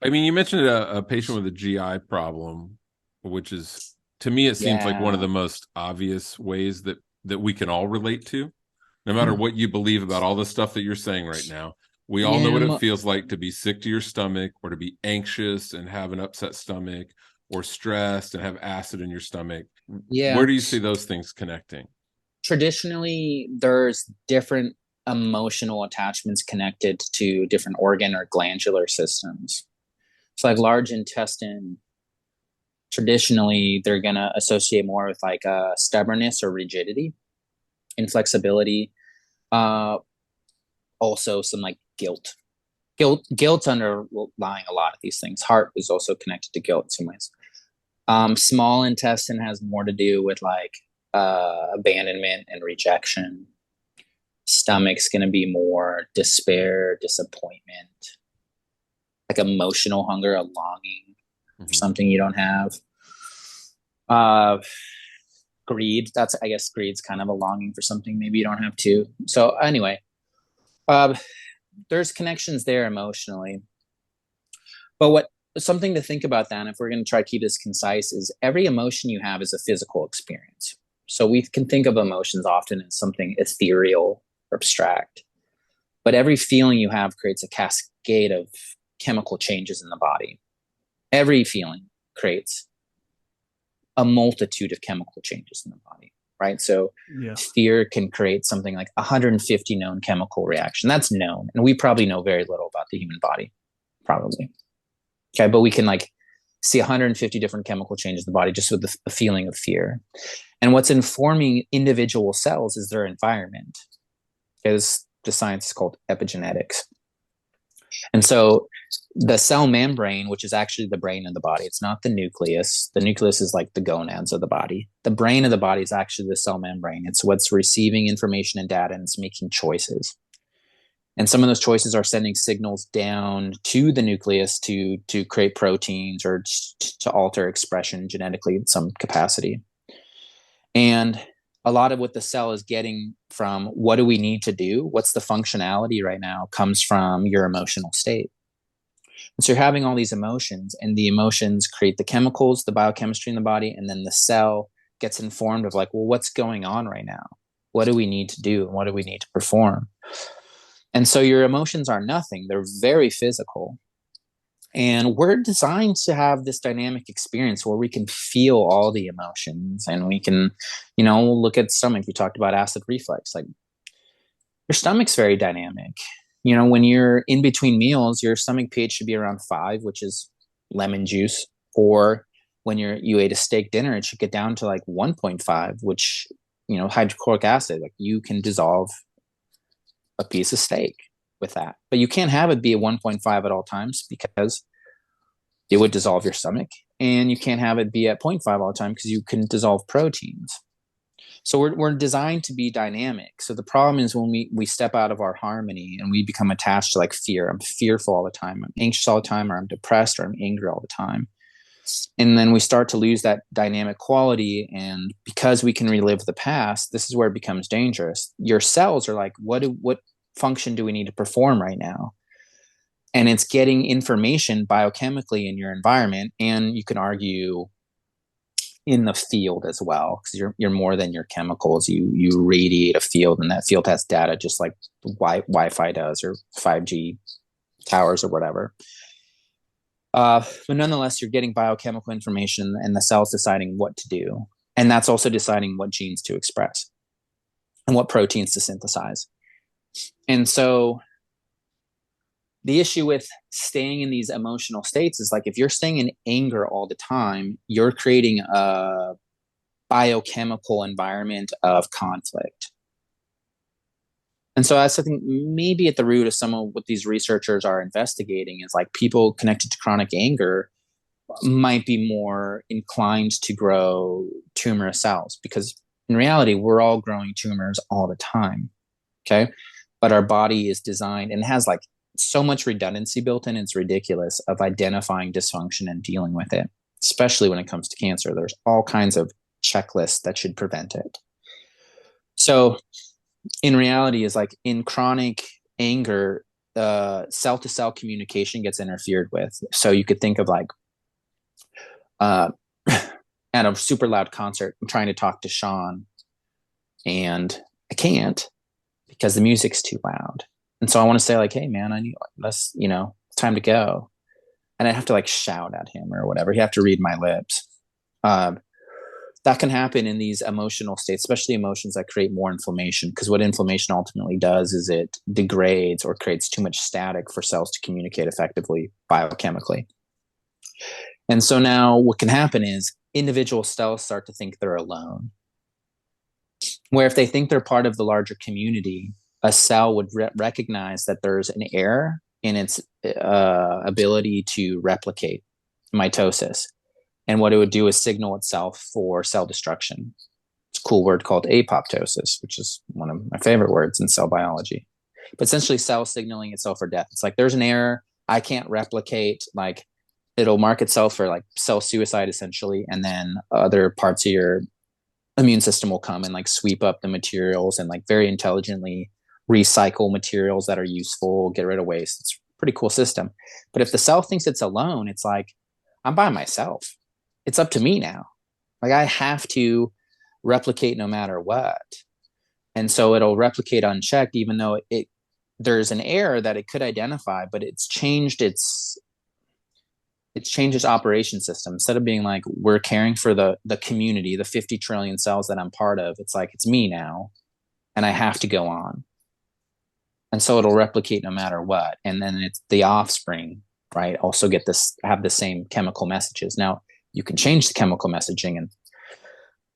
I mean, you mentioned a patient with a GI problem, which is, to me, it seems like one of the most obvious ways that we can all relate to, no matter what you believe about all the stuff that you're saying right now. We all know what it feels like to be sick to your stomach, or to be anxious and have an upset stomach, or stressed and have acid in your stomach. Yeah. Where do you see those things connecting? Traditionally, there's different emotional attachments connected to different organ or glandular systems. So like large intestine, traditionally, they're going to associate more with like stubbornness or rigidity, inflexibility. Also some like guilt underlying a lot of these things. Heart is also connected to guilt in some ways. Small intestine has more to do with like abandonment and rejection. Stomach's going to be more despair, disappointment, like emotional hunger, a longing for something you don't have. greed. That's, I guess greed's kind of a longing for something maybe you don't have to. So anyway, uh, there's connections there emotionally. But what something to think about then, if we're going to try to keep this concise, is every emotion you have is a physical experience. So we can think of emotions often as something ethereal or abstract, but every feeling you have creates a cascade of chemical changes in the body. Every feeling creates a multitude of chemical changes in the body, right? So fear can create something like 150 known chemical reaction. That's known. And we probably know very little about the human body, probably. Okay, but we can like see 150 different chemical changes in the body just with the feeling of fear. And what's informing individual cells is their environment. Because the science is called epigenetics. And so the cell membrane, which is actually the brain of the body, it's not the nucleus. The nucleus is like the gonads of the body. The brain of the body is actually the cell membrane. It's what's receiving information and data, and it's making choices. And some of those choices are sending signals down to the nucleus to create proteins or to alter expression genetically in some capacity. And a lot of what the cell is getting from what do we need to do, what's the functionality right now, comes from your emotional state. And so you're having all these emotions, and the emotions create the chemicals, the biochemistry in the body, and then the cell gets informed of like, well, what's going on right now? What do we need to do? And what do we need to perform? And so your emotions are nothing. They're very physical. And we're designed to have this dynamic experience where we can feel all the emotions, and we can, look at stomach. You talked about acid reflux. Like your stomach's very dynamic. When you're in between meals, your stomach pH should be around 5, which is lemon juice. Or when you ate a steak dinner, it should get down to like 1.5, which, hydrochloric acid, like you can dissolve a piece of steak with that. But you can't have it be at 1.5 at all times because it would dissolve your stomach. And you can't have it be at 0.5 all the time because you can dissolve proteins. So we're designed to be dynamic. So the problem is when we step out of our harmony and we become attached to like fear. I'm fearful all the time. I'm anxious all the time, or I'm depressed, or I'm angry all the time. And then we start to lose that dynamic quality. And because we can relive the past, this is where it becomes dangerous. Your cells are like, what function do we need to perform right now? And it's getting information biochemically in your environment. And you can argue in the field as well, because you're more than your chemicals. You radiate a field, and that field has data just like Wi-Fi does, or 5G towers or whatever. But nonetheless, you're getting biochemical information, and the cell's deciding what to do. And that's also deciding what genes to express and what proteins to synthesize. And so the issue with staying in these emotional states is like, if you're staying in anger all the time, you're creating a biochemical environment of conflict. And so that's something maybe at the root of some of what these researchers are investigating is like people connected to chronic anger might be more inclined to grow tumorous cells, because in reality, we're all growing tumors all the time. Okay. But our body is designed and has like so much redundancy built in, it's ridiculous, of identifying dysfunction and dealing with it, especially when it comes to cancer. There's all kinds of checklists that should prevent it. So in reality is like in chronic anger, cell-to-cell communication gets interfered with. So you could think of like at a super loud concert, I'm trying to talk to Sean and I can't because the music's too loud. And so I want to say like, hey man, I need let's, time to go. And I have to like shout at him or whatever. You have to read my lips. That can happen in these emotional states, especially emotions that create more inflammation. Because what inflammation ultimately does is it degrades or creates too much static for cells to communicate effectively biochemically. And so now what can happen is individual cells start to think they're alone. Where if they think they're part of the larger community, a cell would recognize that there's an error in its ability to replicate, mitosis. And what it would do is signal itself for cell destruction. It's a cool word called apoptosis, which is one of my favorite words in cell biology. But essentially cell signaling itself for death. It's like, there's an error. I can't replicate. Like it'll mark itself for like cell suicide essentially. And then other parts of your immune system will come and like sweep up the materials and like very intelligently recycle materials that are useful, get rid of waste. It's a pretty cool system. But if the cell thinks it's alone, it's like, I'm by myself. It's up to me now. Like I have to replicate no matter what. And so it'll replicate unchecked, even though there's an error that it could identify, but it's changed its operation system. Instead of being like, we're caring for the community, the 50 trillion cells that I'm part of, it's like, it's me now and I have to go on. And so it'll replicate no matter what. And then it's the offspring, right? Also have the same chemical messages. Now you can change the chemical messaging, and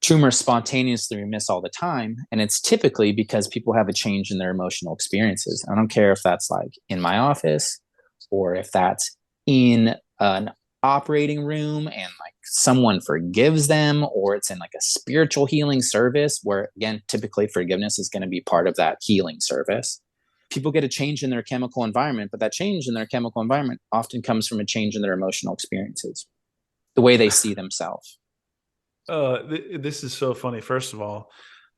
tumors spontaneously remiss all the time. And it's typically because people have a change in their emotional experiences. I don't care if that's like in my office or if that's in an operating room and like someone forgives them, or it's in like a spiritual healing service where, again, typically forgiveness is going to be part of that healing service. People get a change in their chemical environment, but that change in their chemical environment often comes from a change in their emotional experiences, the way they see themselves. This is so funny. First of all,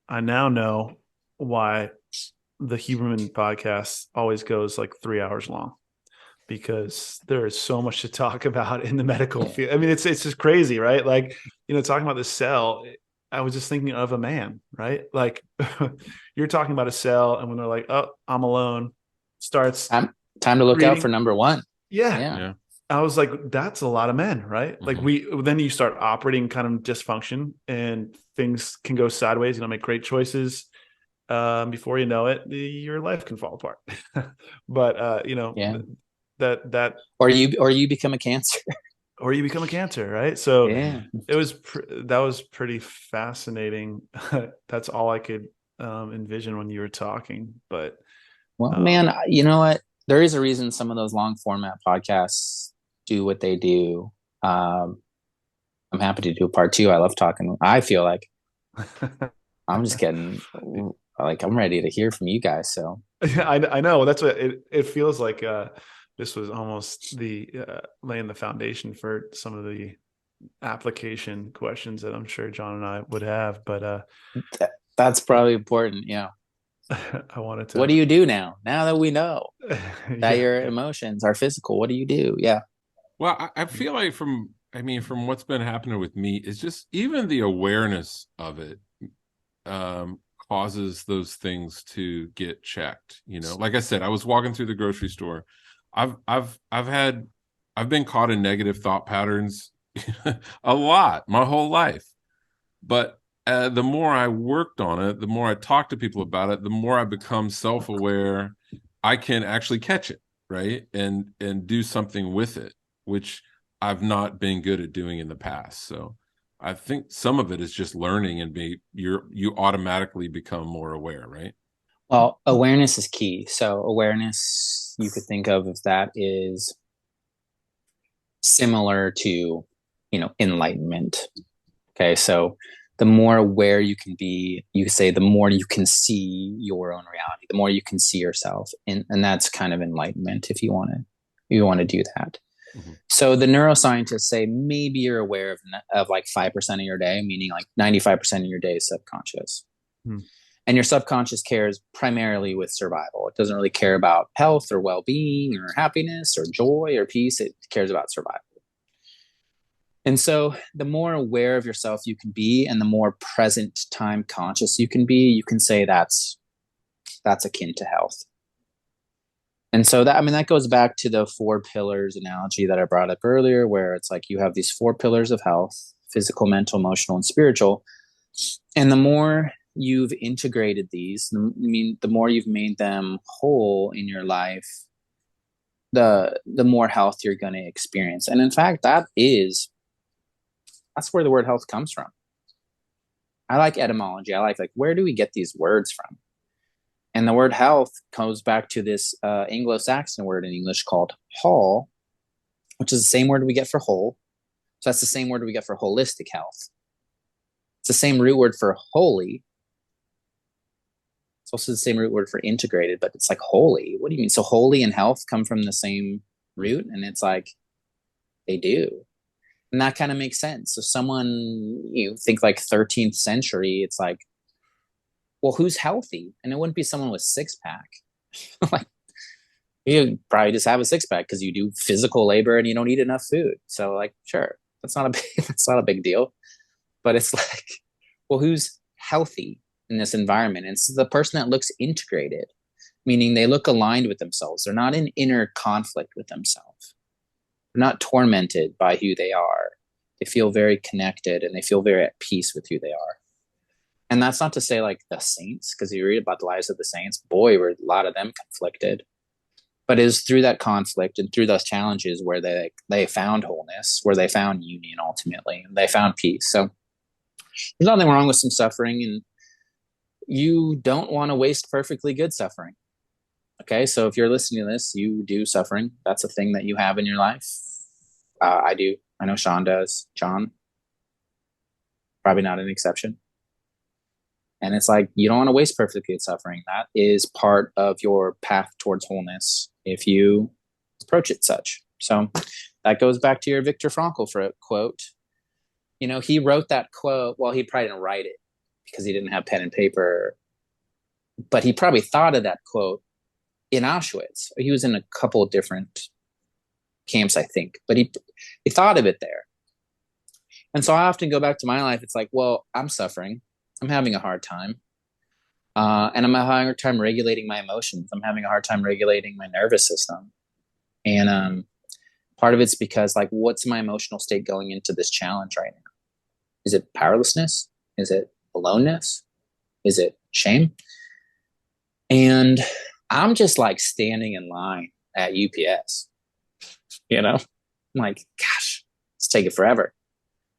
I now know why the Huberman podcast always goes like 3 hours long, because there is so much to talk about in the medical field. I mean, it's just crazy, right? Like, talking about the cell, I was just thinking of a man, right? Like you're talking about a cell, and when they're like, oh, I'm alone, starts time to look out for number one. Yeah. I was like, that's a lot of men, right? Mm-hmm. Like then you start operating kind of dysfunction and things can go sideways. Make great choices. Before you know it, your life can fall apart. But that or you become a cancer. Or you become a cancer, right? So that was pretty fascinating. That's all I could envision when you were talking. But man, you know what? There is a reason some of those long format podcasts do what they do. I'm happy to do a part 2. I love talking. I feel like I'm just getting like I'm ready to hear from you guys. So I know that's what it feels like. This was almost the laying the foundation for some of the application questions that I'm sure John and I would have. But that's probably important. Yeah. I wanted to. What do you do now that we know that your emotions are physical? What do you do? Yeah. Well, I feel like from what's been happening with me, is just even the awareness of it causes those things to get checked. Like I said, I was walking through the grocery store. I've been caught in negative thought patterns a lot my whole life, but the more I worked on it, the more I talked to people about it, the more I become self-aware. I can actually catch it, right, and do something with it, which I've not been good at doing in the past. So I think some of it is just learning, and you automatically become more aware, right? Well, awareness is key. So awareness, you could think of if that is similar to, enlightenment. Okay. So the more aware you can be, you say the more you can see your own reality, the more you can see yourself. And that's kind of enlightenment if you want to do that. Mm-hmm. So the neuroscientists say maybe you're aware of like 5% of your day, meaning like 95% of your day is subconscious. Mm. And your subconscious cares primarily with survival. It doesn't really care about health or well-being or happiness or joy or peace. It cares about survival. And so the more aware of yourself you can be, and the more present time conscious you can be, you can say that's akin to health. And so that goes back to the 4 pillars analogy that I brought up earlier, where it's like you have these 4 pillars of health: physical, mental, emotional, and spiritual. And the more you've integrated these, the more you've made them whole in your life, the more health you're going to experience. And in fact, that's where the word health comes from. I like etymology. I like where do we get these words from? And the word health goes back to this Anglo-Saxon word in English called hol, which is the same word we get for whole. So that's the same word we get for holistic health. It's the same root word for holy. It's also the same root word for integrated, but it's like holy. What do you mean? So holy and health come from the same root? And it's like, they do. And that kind of makes sense. So someone, you think like 13th century, it's like, well, who's healthy? And it wouldn't be someone with six pack. Like, you probably just have a six pack because you do physical labor and you don't eat enough food. So like, sure, that's not a big, that's not a big deal. But it's like, well, who's healthy in this environment? And it's the person that looks integrated, meaning they look aligned with themselves. They're not in inner conflict with themselves. They're not tormented by who they are. They feel very connected and they feel very at peace with who they are. And that's not to say like the saints, because you read about the lives of the saints, boy, were a lot of them conflicted. But it was through that conflict and through those challenges where they found wholeness, where they found union ultimately, and they found peace. So there's nothing wrong with some suffering, and you don't want to waste perfectly good suffering. Okay, so if you're listening to this, you do suffering. That's a thing that you have in your life. I do. I know Sean does. John, probably not an exception. And it's like, you don't want to waste perfectly good suffering. That is part of your path towards wholeness if you approach it such. So that goes back to your Viktor Frankl quote. You know, he wrote that quote. Well, he probably didn't write it because he didn't have pen and paper, but he probably thought of that quote in Auschwitz. He was in a couple of different camps, I think, but he thought of it there. And so I often go back to my life. It's like, well, I'm suffering. I'm having a hard time. And I'm having a hard time regulating my emotions. I'm having a hard time regulating my nervous system. And part of it's because, like, what's my emotional state going into this challenge right now? Is it powerlessness? Is it aloneness? Is it shame? And I'm just like standing in line at UPS, you know? I'm like, gosh, it's taking forever.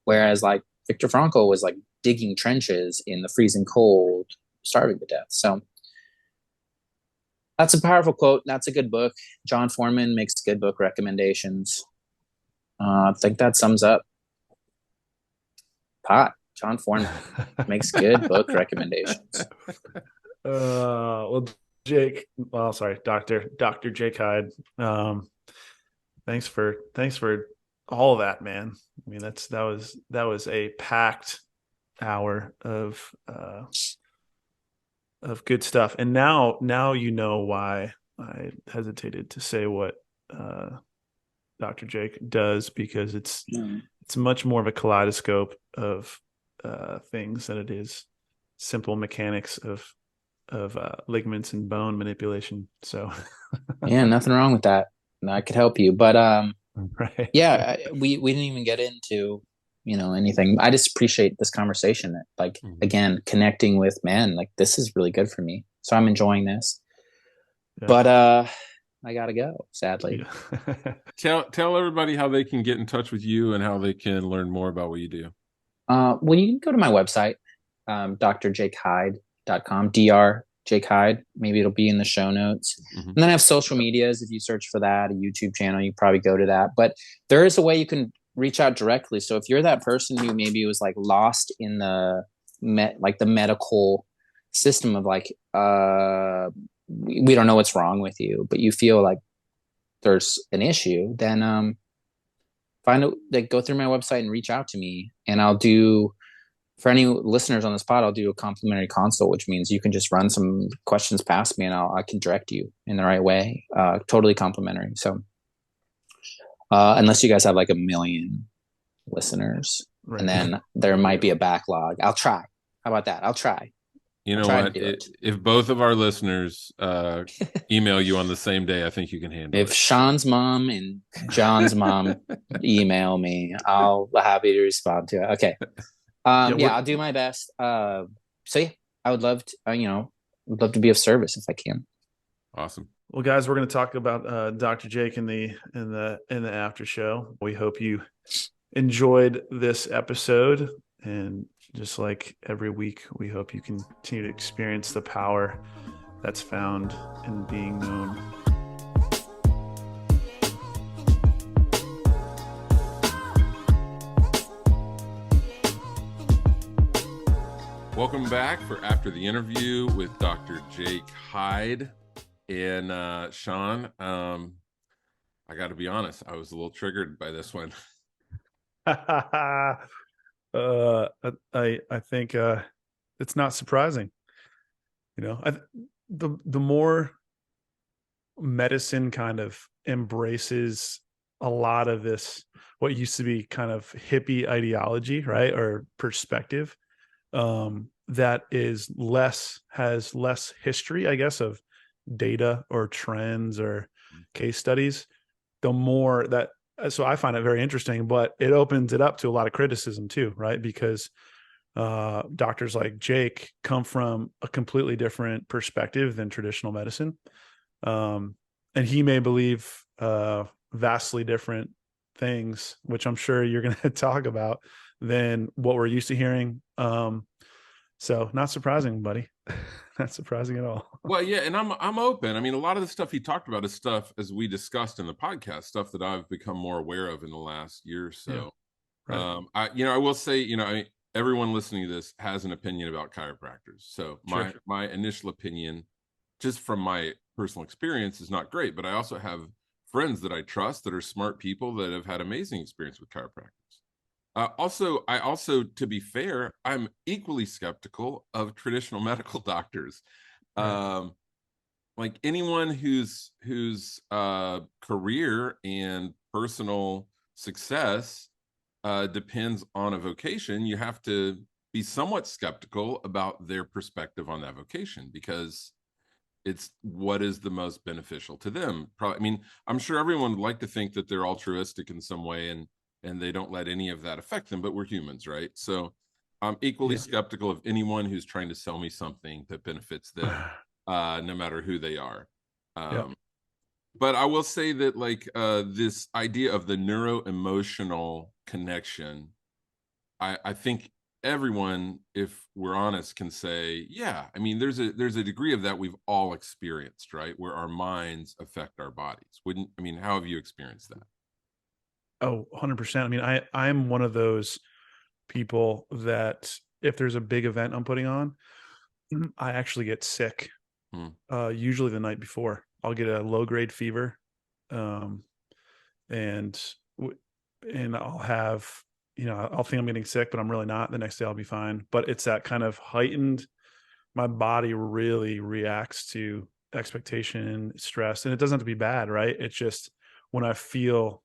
Whereas like Viktor Frankl was like digging trenches in the freezing cold, starving to death. So that's a powerful quote. That's a good book. John Foreman makes good book recommendations. I think that sums up John Foreman makes good book recommendations. Well, sorry, Dr. Jake Hyde. Thanks for all of that, man. I mean, that was a packed hour of good stuff. And now you know why I hesitated to say what Dr. Jake does, because it's much more of a kaleidoscope of things than it is simple mechanics of ligaments and bone manipulation. So yeah, nothing wrong with that. I could help you, but right. Yeah, we didn't even get into, anything. I just appreciate this conversation. Like, again, connecting with man, like this is really good for me. So I'm enjoying this, but I gotta go, sadly. Yeah. Tell everybody how they can get in touch with you and how they can learn more about what you do. Well, you can go to my website, drjakehyde.com, Dr. Jake Hyde. Maybe it'll be in the show notes. And then I have social medias. If you search for that, a YouTube channel, you probably go to that. But there is a way you can reach out directly. So if you're that person who maybe was like lost in the medical system of like, we don't know what's wrong with you, but you feel like there's an issue, then go through my website and reach out to me, and I'll do. For any listeners on this pod, I'll do a complimentary consult, which means you can just run some questions past me and I can direct you in the right way. Totally complimentary. So unless you guys have like 1 million listeners, right, and then there might be a backlog. I'll try. How about that? I'll try. You know what? If both of our listeners email you on the same day, I think you can handle it. If Sean's mom and John's mom email me, I'll be happy to respond to it. Okay. I'll do my best. So yeah, I would love to, would love to be of service if I can. Awesome. Well, guys, we're going to talk about Dr. Jake in the after show. We hope you enjoyed this episode, and just like every week, we hope you continue to experience the power that's found in being known. Welcome back for After the Interview with Dr. Jake Hyde. And Sean, I got to be honest, I was a little triggered by this one. I think it's not surprising. The more medicine kind of embraces a lot of this, what used to be kind of hippie ideology, right, or perspective, that has less history, I guess, of data or trends or case studies, the more that, so I find it very interesting, but it opens it up to a lot of criticism too, right? Because doctors like Jake come from a completely different perspective than traditional medicine. And he may believe vastly different things, which I'm sure you're going to talk about, than what we're used to hearing. So not surprising, buddy. Not surprising at all. Well, yeah, and I'm open. I mean, a lot of the stuff he talked about is stuff, as we discussed in the podcast, stuff that I've become more aware of in the last year or Yeah, so. right. I will say, everyone listening to this has an opinion about chiropractors. So Sure. my initial opinion, just from my personal experience, is not great. But I also have friends that I trust that are smart people that have had amazing experience with chiropractors. I also, to be fair, I'm equally skeptical of traditional medical doctors. Right. Um, like anyone whose career and personal success depends on a vocation, you have to be somewhat skeptical about their perspective on that vocation, because it's what is the most beneficial to them. Probably, I mean, I'm sure everyone would like to think that they're altruistic in some way and they don't let any of that affect them, but we're humans, right? So I'm equally Yeah. skeptical of anyone who's trying to sell me something that benefits them, no matter who they are. Yeah. But I will say that, like, this idea of the neuro-emotional connection, I think everyone, if we're honest, can say, yeah, I mean, there's a degree of that we've all experienced, right? Where our minds affect our bodies. How have you experienced that? Oh, 100%. I mean, I'm one of those people that if there's a big event I'm putting on, I actually get sick. Hmm. Usually the night before. I'll get a low grade fever. Um, and and I'll have, I'll think I'm getting sick, but I'm really not. The next day I'll be fine. But it's that kind of heightened, my body really reacts to expectation, stress, and it doesn't have to be bad, right? It's just when I feel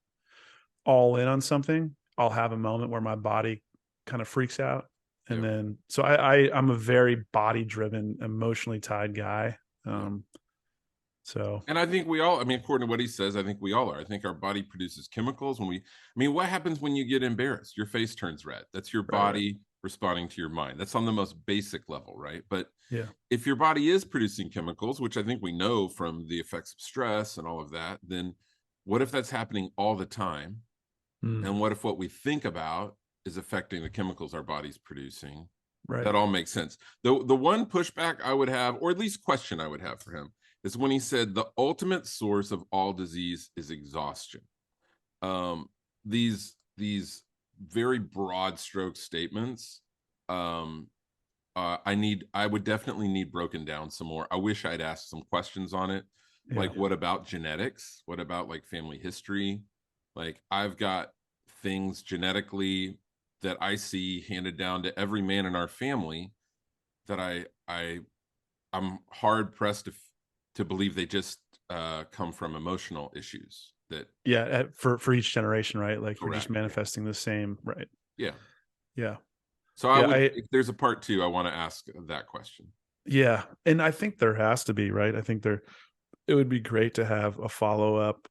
all in on something, I'll have a moment where my body kind of freaks out. And Yep. then, so I'm a very body driven, emotionally tied guy. Yep. Um, so And I think we all, according to what he says, I think we all are. I think our body produces chemicals what happens when you get embarrassed? Your face turns red. That's your right. body responding to your mind. That's on the most basic level, right? But Yeah. if your body is producing chemicals, which I think we know from the effects of stress and all of that, then what if that's happening all the time? Mm, And what if what we think about is affecting the chemicals our body's producing? right. That all makes sense. The one pushback I would have, or at least question I would have for him, is when he said the ultimate source of all disease is exhaustion. Um, these very broad stroke statements, um, I would definitely need broken down some more. I wish I'd asked some questions on it. Yeah. Like, what about genetics? What about, like, family history? Like, I've got things genetically that I see handed down to every man in our family that I'm hard pressed to believe they just come from emotional issues. That Yeah. For each generation, right? Like you're just correct? Yeah, manifesting the same. Right. yeah. Yeah. So I Yeah. would, if there's a part two, I want to ask that question. Yeah. And I think there has to be, right? I think it would be great to have a follow up.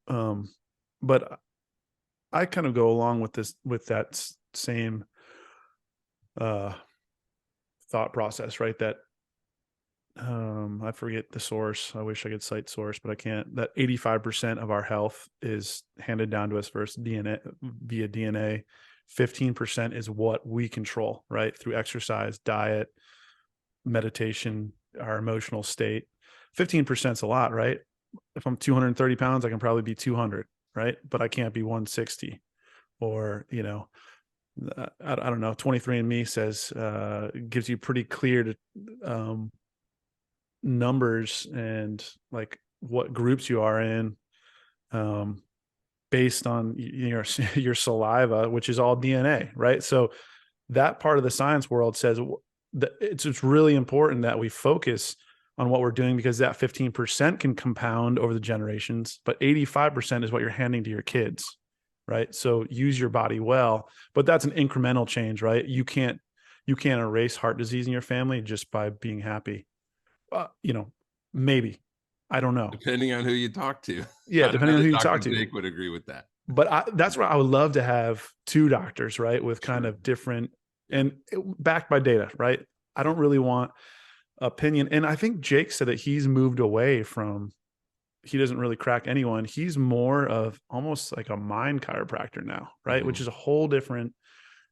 But I kind of go along with with that same, uh, thought process, right? That, I forget the source. I wish I could cite source, but I can't. That 85% of our health is handed down to us first DNA, via DNA. 15% is what we control, right? Through exercise, diet, meditation, our emotional state. 15% is a lot, right? If I'm 230 pounds, I can probably be 200, right? But I can't be 160. Or, I don't know. 23andMe says, gives you pretty clear numbers and like what groups you are in. Um, based on your saliva, which is all DNA, right? So that part of the science world says that it's really important that we focus on what we're doing, because that 15% can compound over the generations, but 85% is what you're handing to your kids, right? So use your body well, but that's an incremental change, right? You can't erase heart disease in your family just by being happy. Maybe, I don't know. Depending on who you talk to. Yeah, I don't know depending on that who you Dr. talk to. Jake would agree with that. But that's where I would love to have two doctors, right, with kind of different and backed by data, right? I don't really want opinion. And I think Jake said that he's moved away from, he doesn't really crack anyone. He's more of almost like a mind chiropractor now, right? Which is a whole different.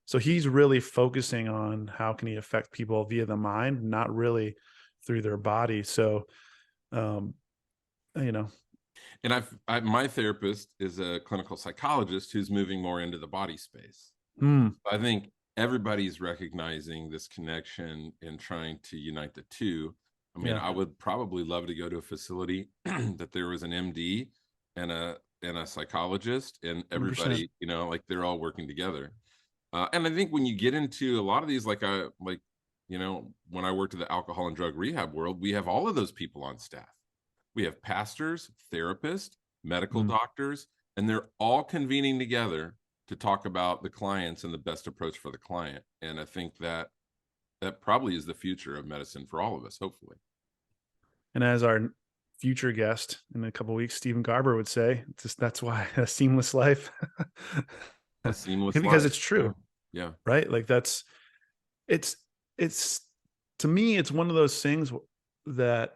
So he's really focusing on how can he affect people via the mind, not really through their body. So, you know. And my therapist is a clinical psychologist who's moving more into the body space. I think everybody's recognizing this connection and trying to unite the two. I mean, I would probably love to go to a facility that there was an MD and a psychologist, and everybody, 100%. like they're all working together. And I think when you get into a lot of these, when I worked in the alcohol and drug rehab world, we have all of those people on staff. We have pastors, therapists, medical doctors, and they're all convening together to talk about the clients and the best approach for the client. And I think that probably is the future of medicine for all of us, hopefully. And as our future guest in a couple of weeks, Stephen Garber would say, that's why a seamless life. A seamless because life. It's true. Yeah. Right. Like it's to me, it's one of those things that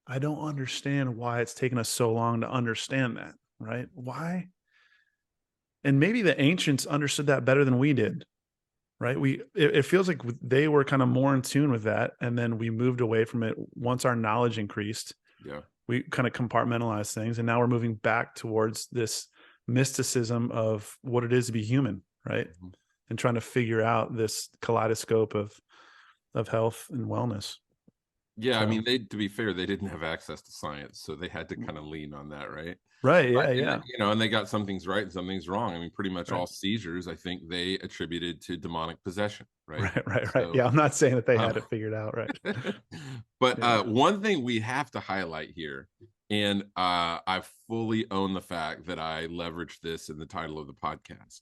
I don't understand why it's taken us so long to understand that, right? Why? And maybe the ancients understood that better than we did, right? It feels like they were kind of more in tune with that. And then we moved away from it once our knowledge increased. Yeah. We kind of compartmentalized things. And now we're moving back towards this mysticism of what it is to be human, right? And trying to figure out this kaleidoscope of health and wellness. Yeah, so. I mean, to be fair, they didn't have access to science, so they had to kind of lean on that, right? Right. Yeah. And, and they got some things right and some things wrong. I mean, pretty much all seizures, I think they attributed to demonic possession, right? Right. So, yeah, I'm not saying that they had it figured out, right? But one thing we have to highlight here, and I fully own the fact that I leveraged this in the title of the podcast,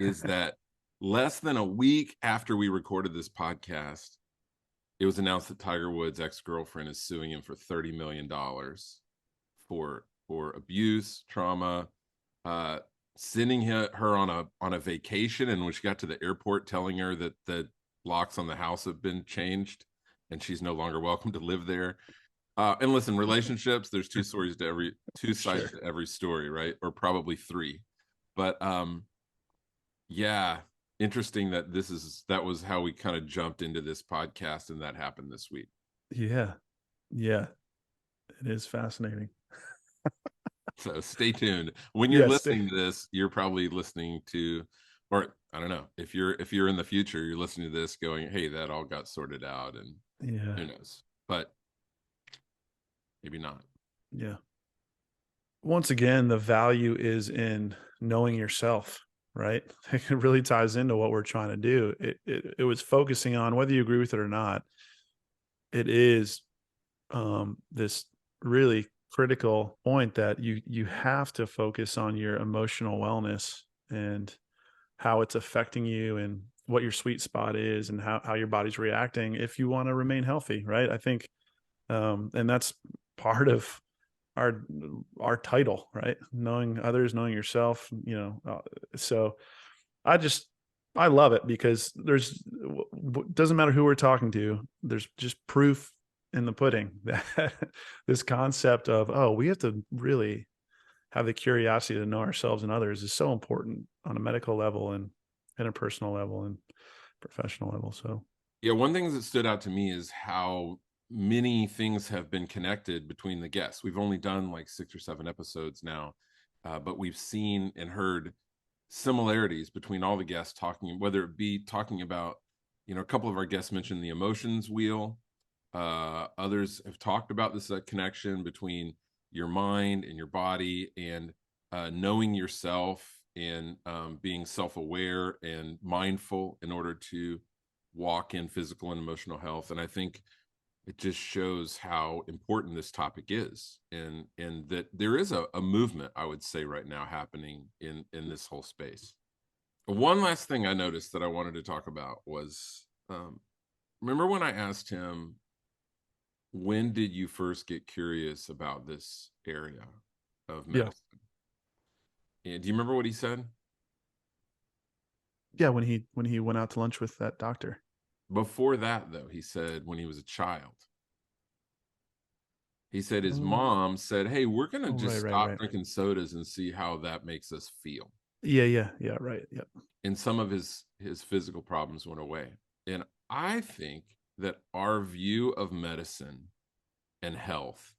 is that less than a week after we recorded this podcast, it was announced that Tiger Woods' ex-girlfriend is suing him for $30 million for abuse, trauma, sending her on a vacation, and when she got to the airport, telling her that the locks on the house have been changed and she's no longer welcome to live there. And listen, relationships, there's two sides to every story, right? Or probably three. But yeah, interesting that that was how we kind of jumped into this podcast, and that happened this week. Yeah. It is fascinating. So stay tuned. When you're listening to this, you're probably listening to, or I don't know, if you're in the future, you're listening to this going, hey, that all got sorted out, and who knows, but maybe not. Yeah. Once again, the value is in knowing yourself, right? It really ties into what we're trying to do. It was focusing on, whether you agree with it or not, it is this really critical point that you have to focus on your emotional wellness and how it's affecting you and what your sweet spot is and how your body's reacting if you want to remain healthy, right? I think and that's part of our title, right? Knowing others, knowing yourself, so I love it because doesn't matter who we're talking to, there's just proof in the pudding that this concept of, we have to really have the curiosity to know ourselves and others is so important on a medical level and interpersonal level and professional level. So yeah, one thing that stood out to me is how many things have been connected between the guests. We've only done like 6 or 7 episodes now, but we've seen and heard similarities between all the guests talking, whether it be talking about, a couple of our guests mentioned the emotions wheel. Others have talked about this connection between your mind and your body, and knowing yourself and being self-aware and mindful in order to walk in physical and emotional health. And I think it just shows how important this topic is, and that there is a movement, I would say, right now happening in this whole space. One last thing I noticed that I wanted to talk about was, remember when I asked him, when did you first get curious about this area of Yeah. medicine? And do you remember what he said? Yeah. When he went out to lunch with that doctor. Before that, though, he said when he was a child. He said his Oh, mom said, "Hey, we're going to just stop right. drinking sodas and see how that makes us feel." Yeah. Right. Yep. And some of his physical problems went away. And I think that our view of medicine and health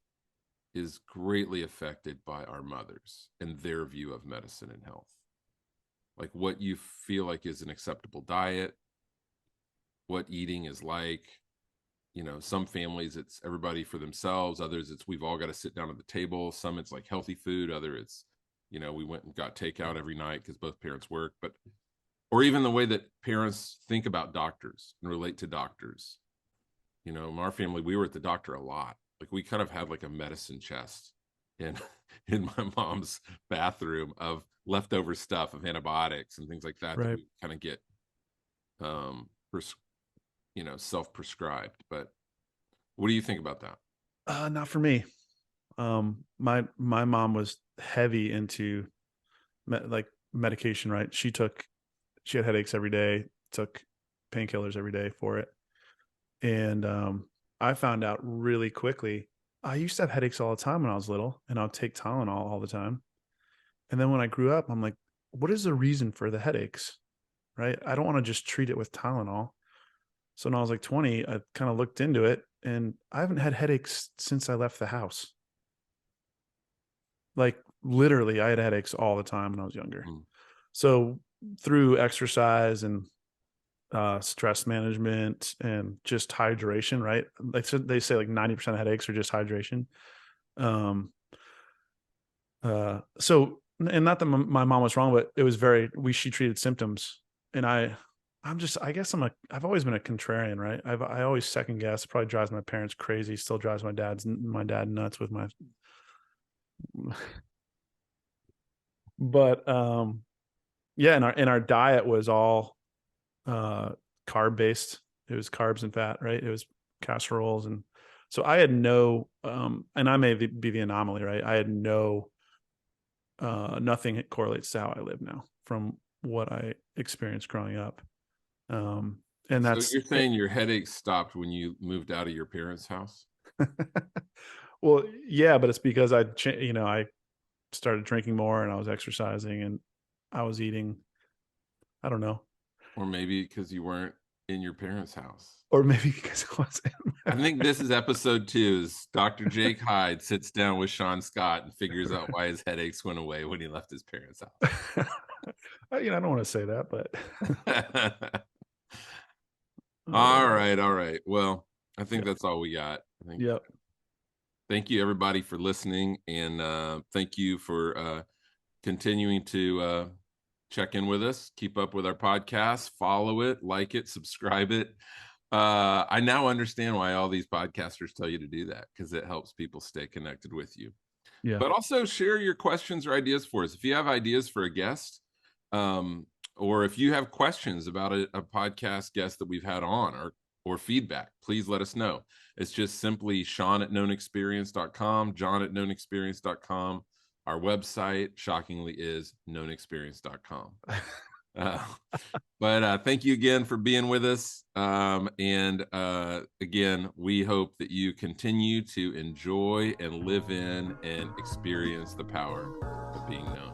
is greatly affected by our mothers and their view of medicine and health. Like what you feel like is an acceptable diet, what eating is like. You know, some families it's everybody for themselves, others it's we've all got to sit down at the table, some it's like healthy food, other it's, you know, we went and got takeout every night because both parents work. But or even the way that parents think about doctors and relate to doctors. You know, in our family, we were at the doctor a lot. Like we kind of had like a medicine chest in in my mom's bathroom of leftover stuff of antibiotics and things like that that Right. we kind of get self-prescribed. But what do you think about that? Not for me. My mom was heavy into like medication, right? She had headaches every day, took painkillers every day for it. And I found out really quickly, I used to have headaches all the time when I was little, and I'll take Tylenol all the time. And then when I grew up, I'm like, what is the reason for the headaches? Right? I don't want to just treat it with Tylenol. So when I was like 20, I kind of looked into it, and I haven't had headaches since I left the house. Like literally, I had headaches all the time when I was younger. Mm. So through exercise and stress management and just hydration, right? Like so they say like 90% of headaches are just hydration. Um, so and not that my mom was wrong, but it was she treated symptoms, and I guess I've always been a contrarian, right? I always second guess. Probably drives my parents crazy. Still drives my dad nuts with my. But yeah, and our diet was all carb based. It was carbs and fat, right? It was casseroles, and so I had no and I may be the anomaly, right? I had no nothing correlates to how I live now from what I experienced growing up. And So that's you're saying your headaches stopped when you moved out of your parents' house? well, yeah, but it's because I started drinking more, and I was exercising, and I was eating. I don't know. Or maybe because you weren't in your parents' house? Or maybe because I wasn't. I think this is episode 2. Is Dr. Jake Hyde sits down with Sean Scott and figures out why his headaches went away when he left his parents' house. I don't want to say that, but All right. Well, I think that's all we got. I think. Yep. Thank you everybody for listening, and thank you for continuing to check in with us, keep up with our podcast, follow it, like it, subscribe it. I now understand why all these podcasters tell you to do that, because it helps people stay connected with you. Yeah. But also share your questions or ideas for us. If you have ideas for a guest, or if you have questions about a podcast guest that we've had on, or feedback, please let us know. It's just simply Sean@knownexperience.com, John@knownexperience.com. Our website, shockingly, is knownexperience.com. But thank you again for being with us. And again, we hope that you continue to enjoy and live in and experience the power of being known.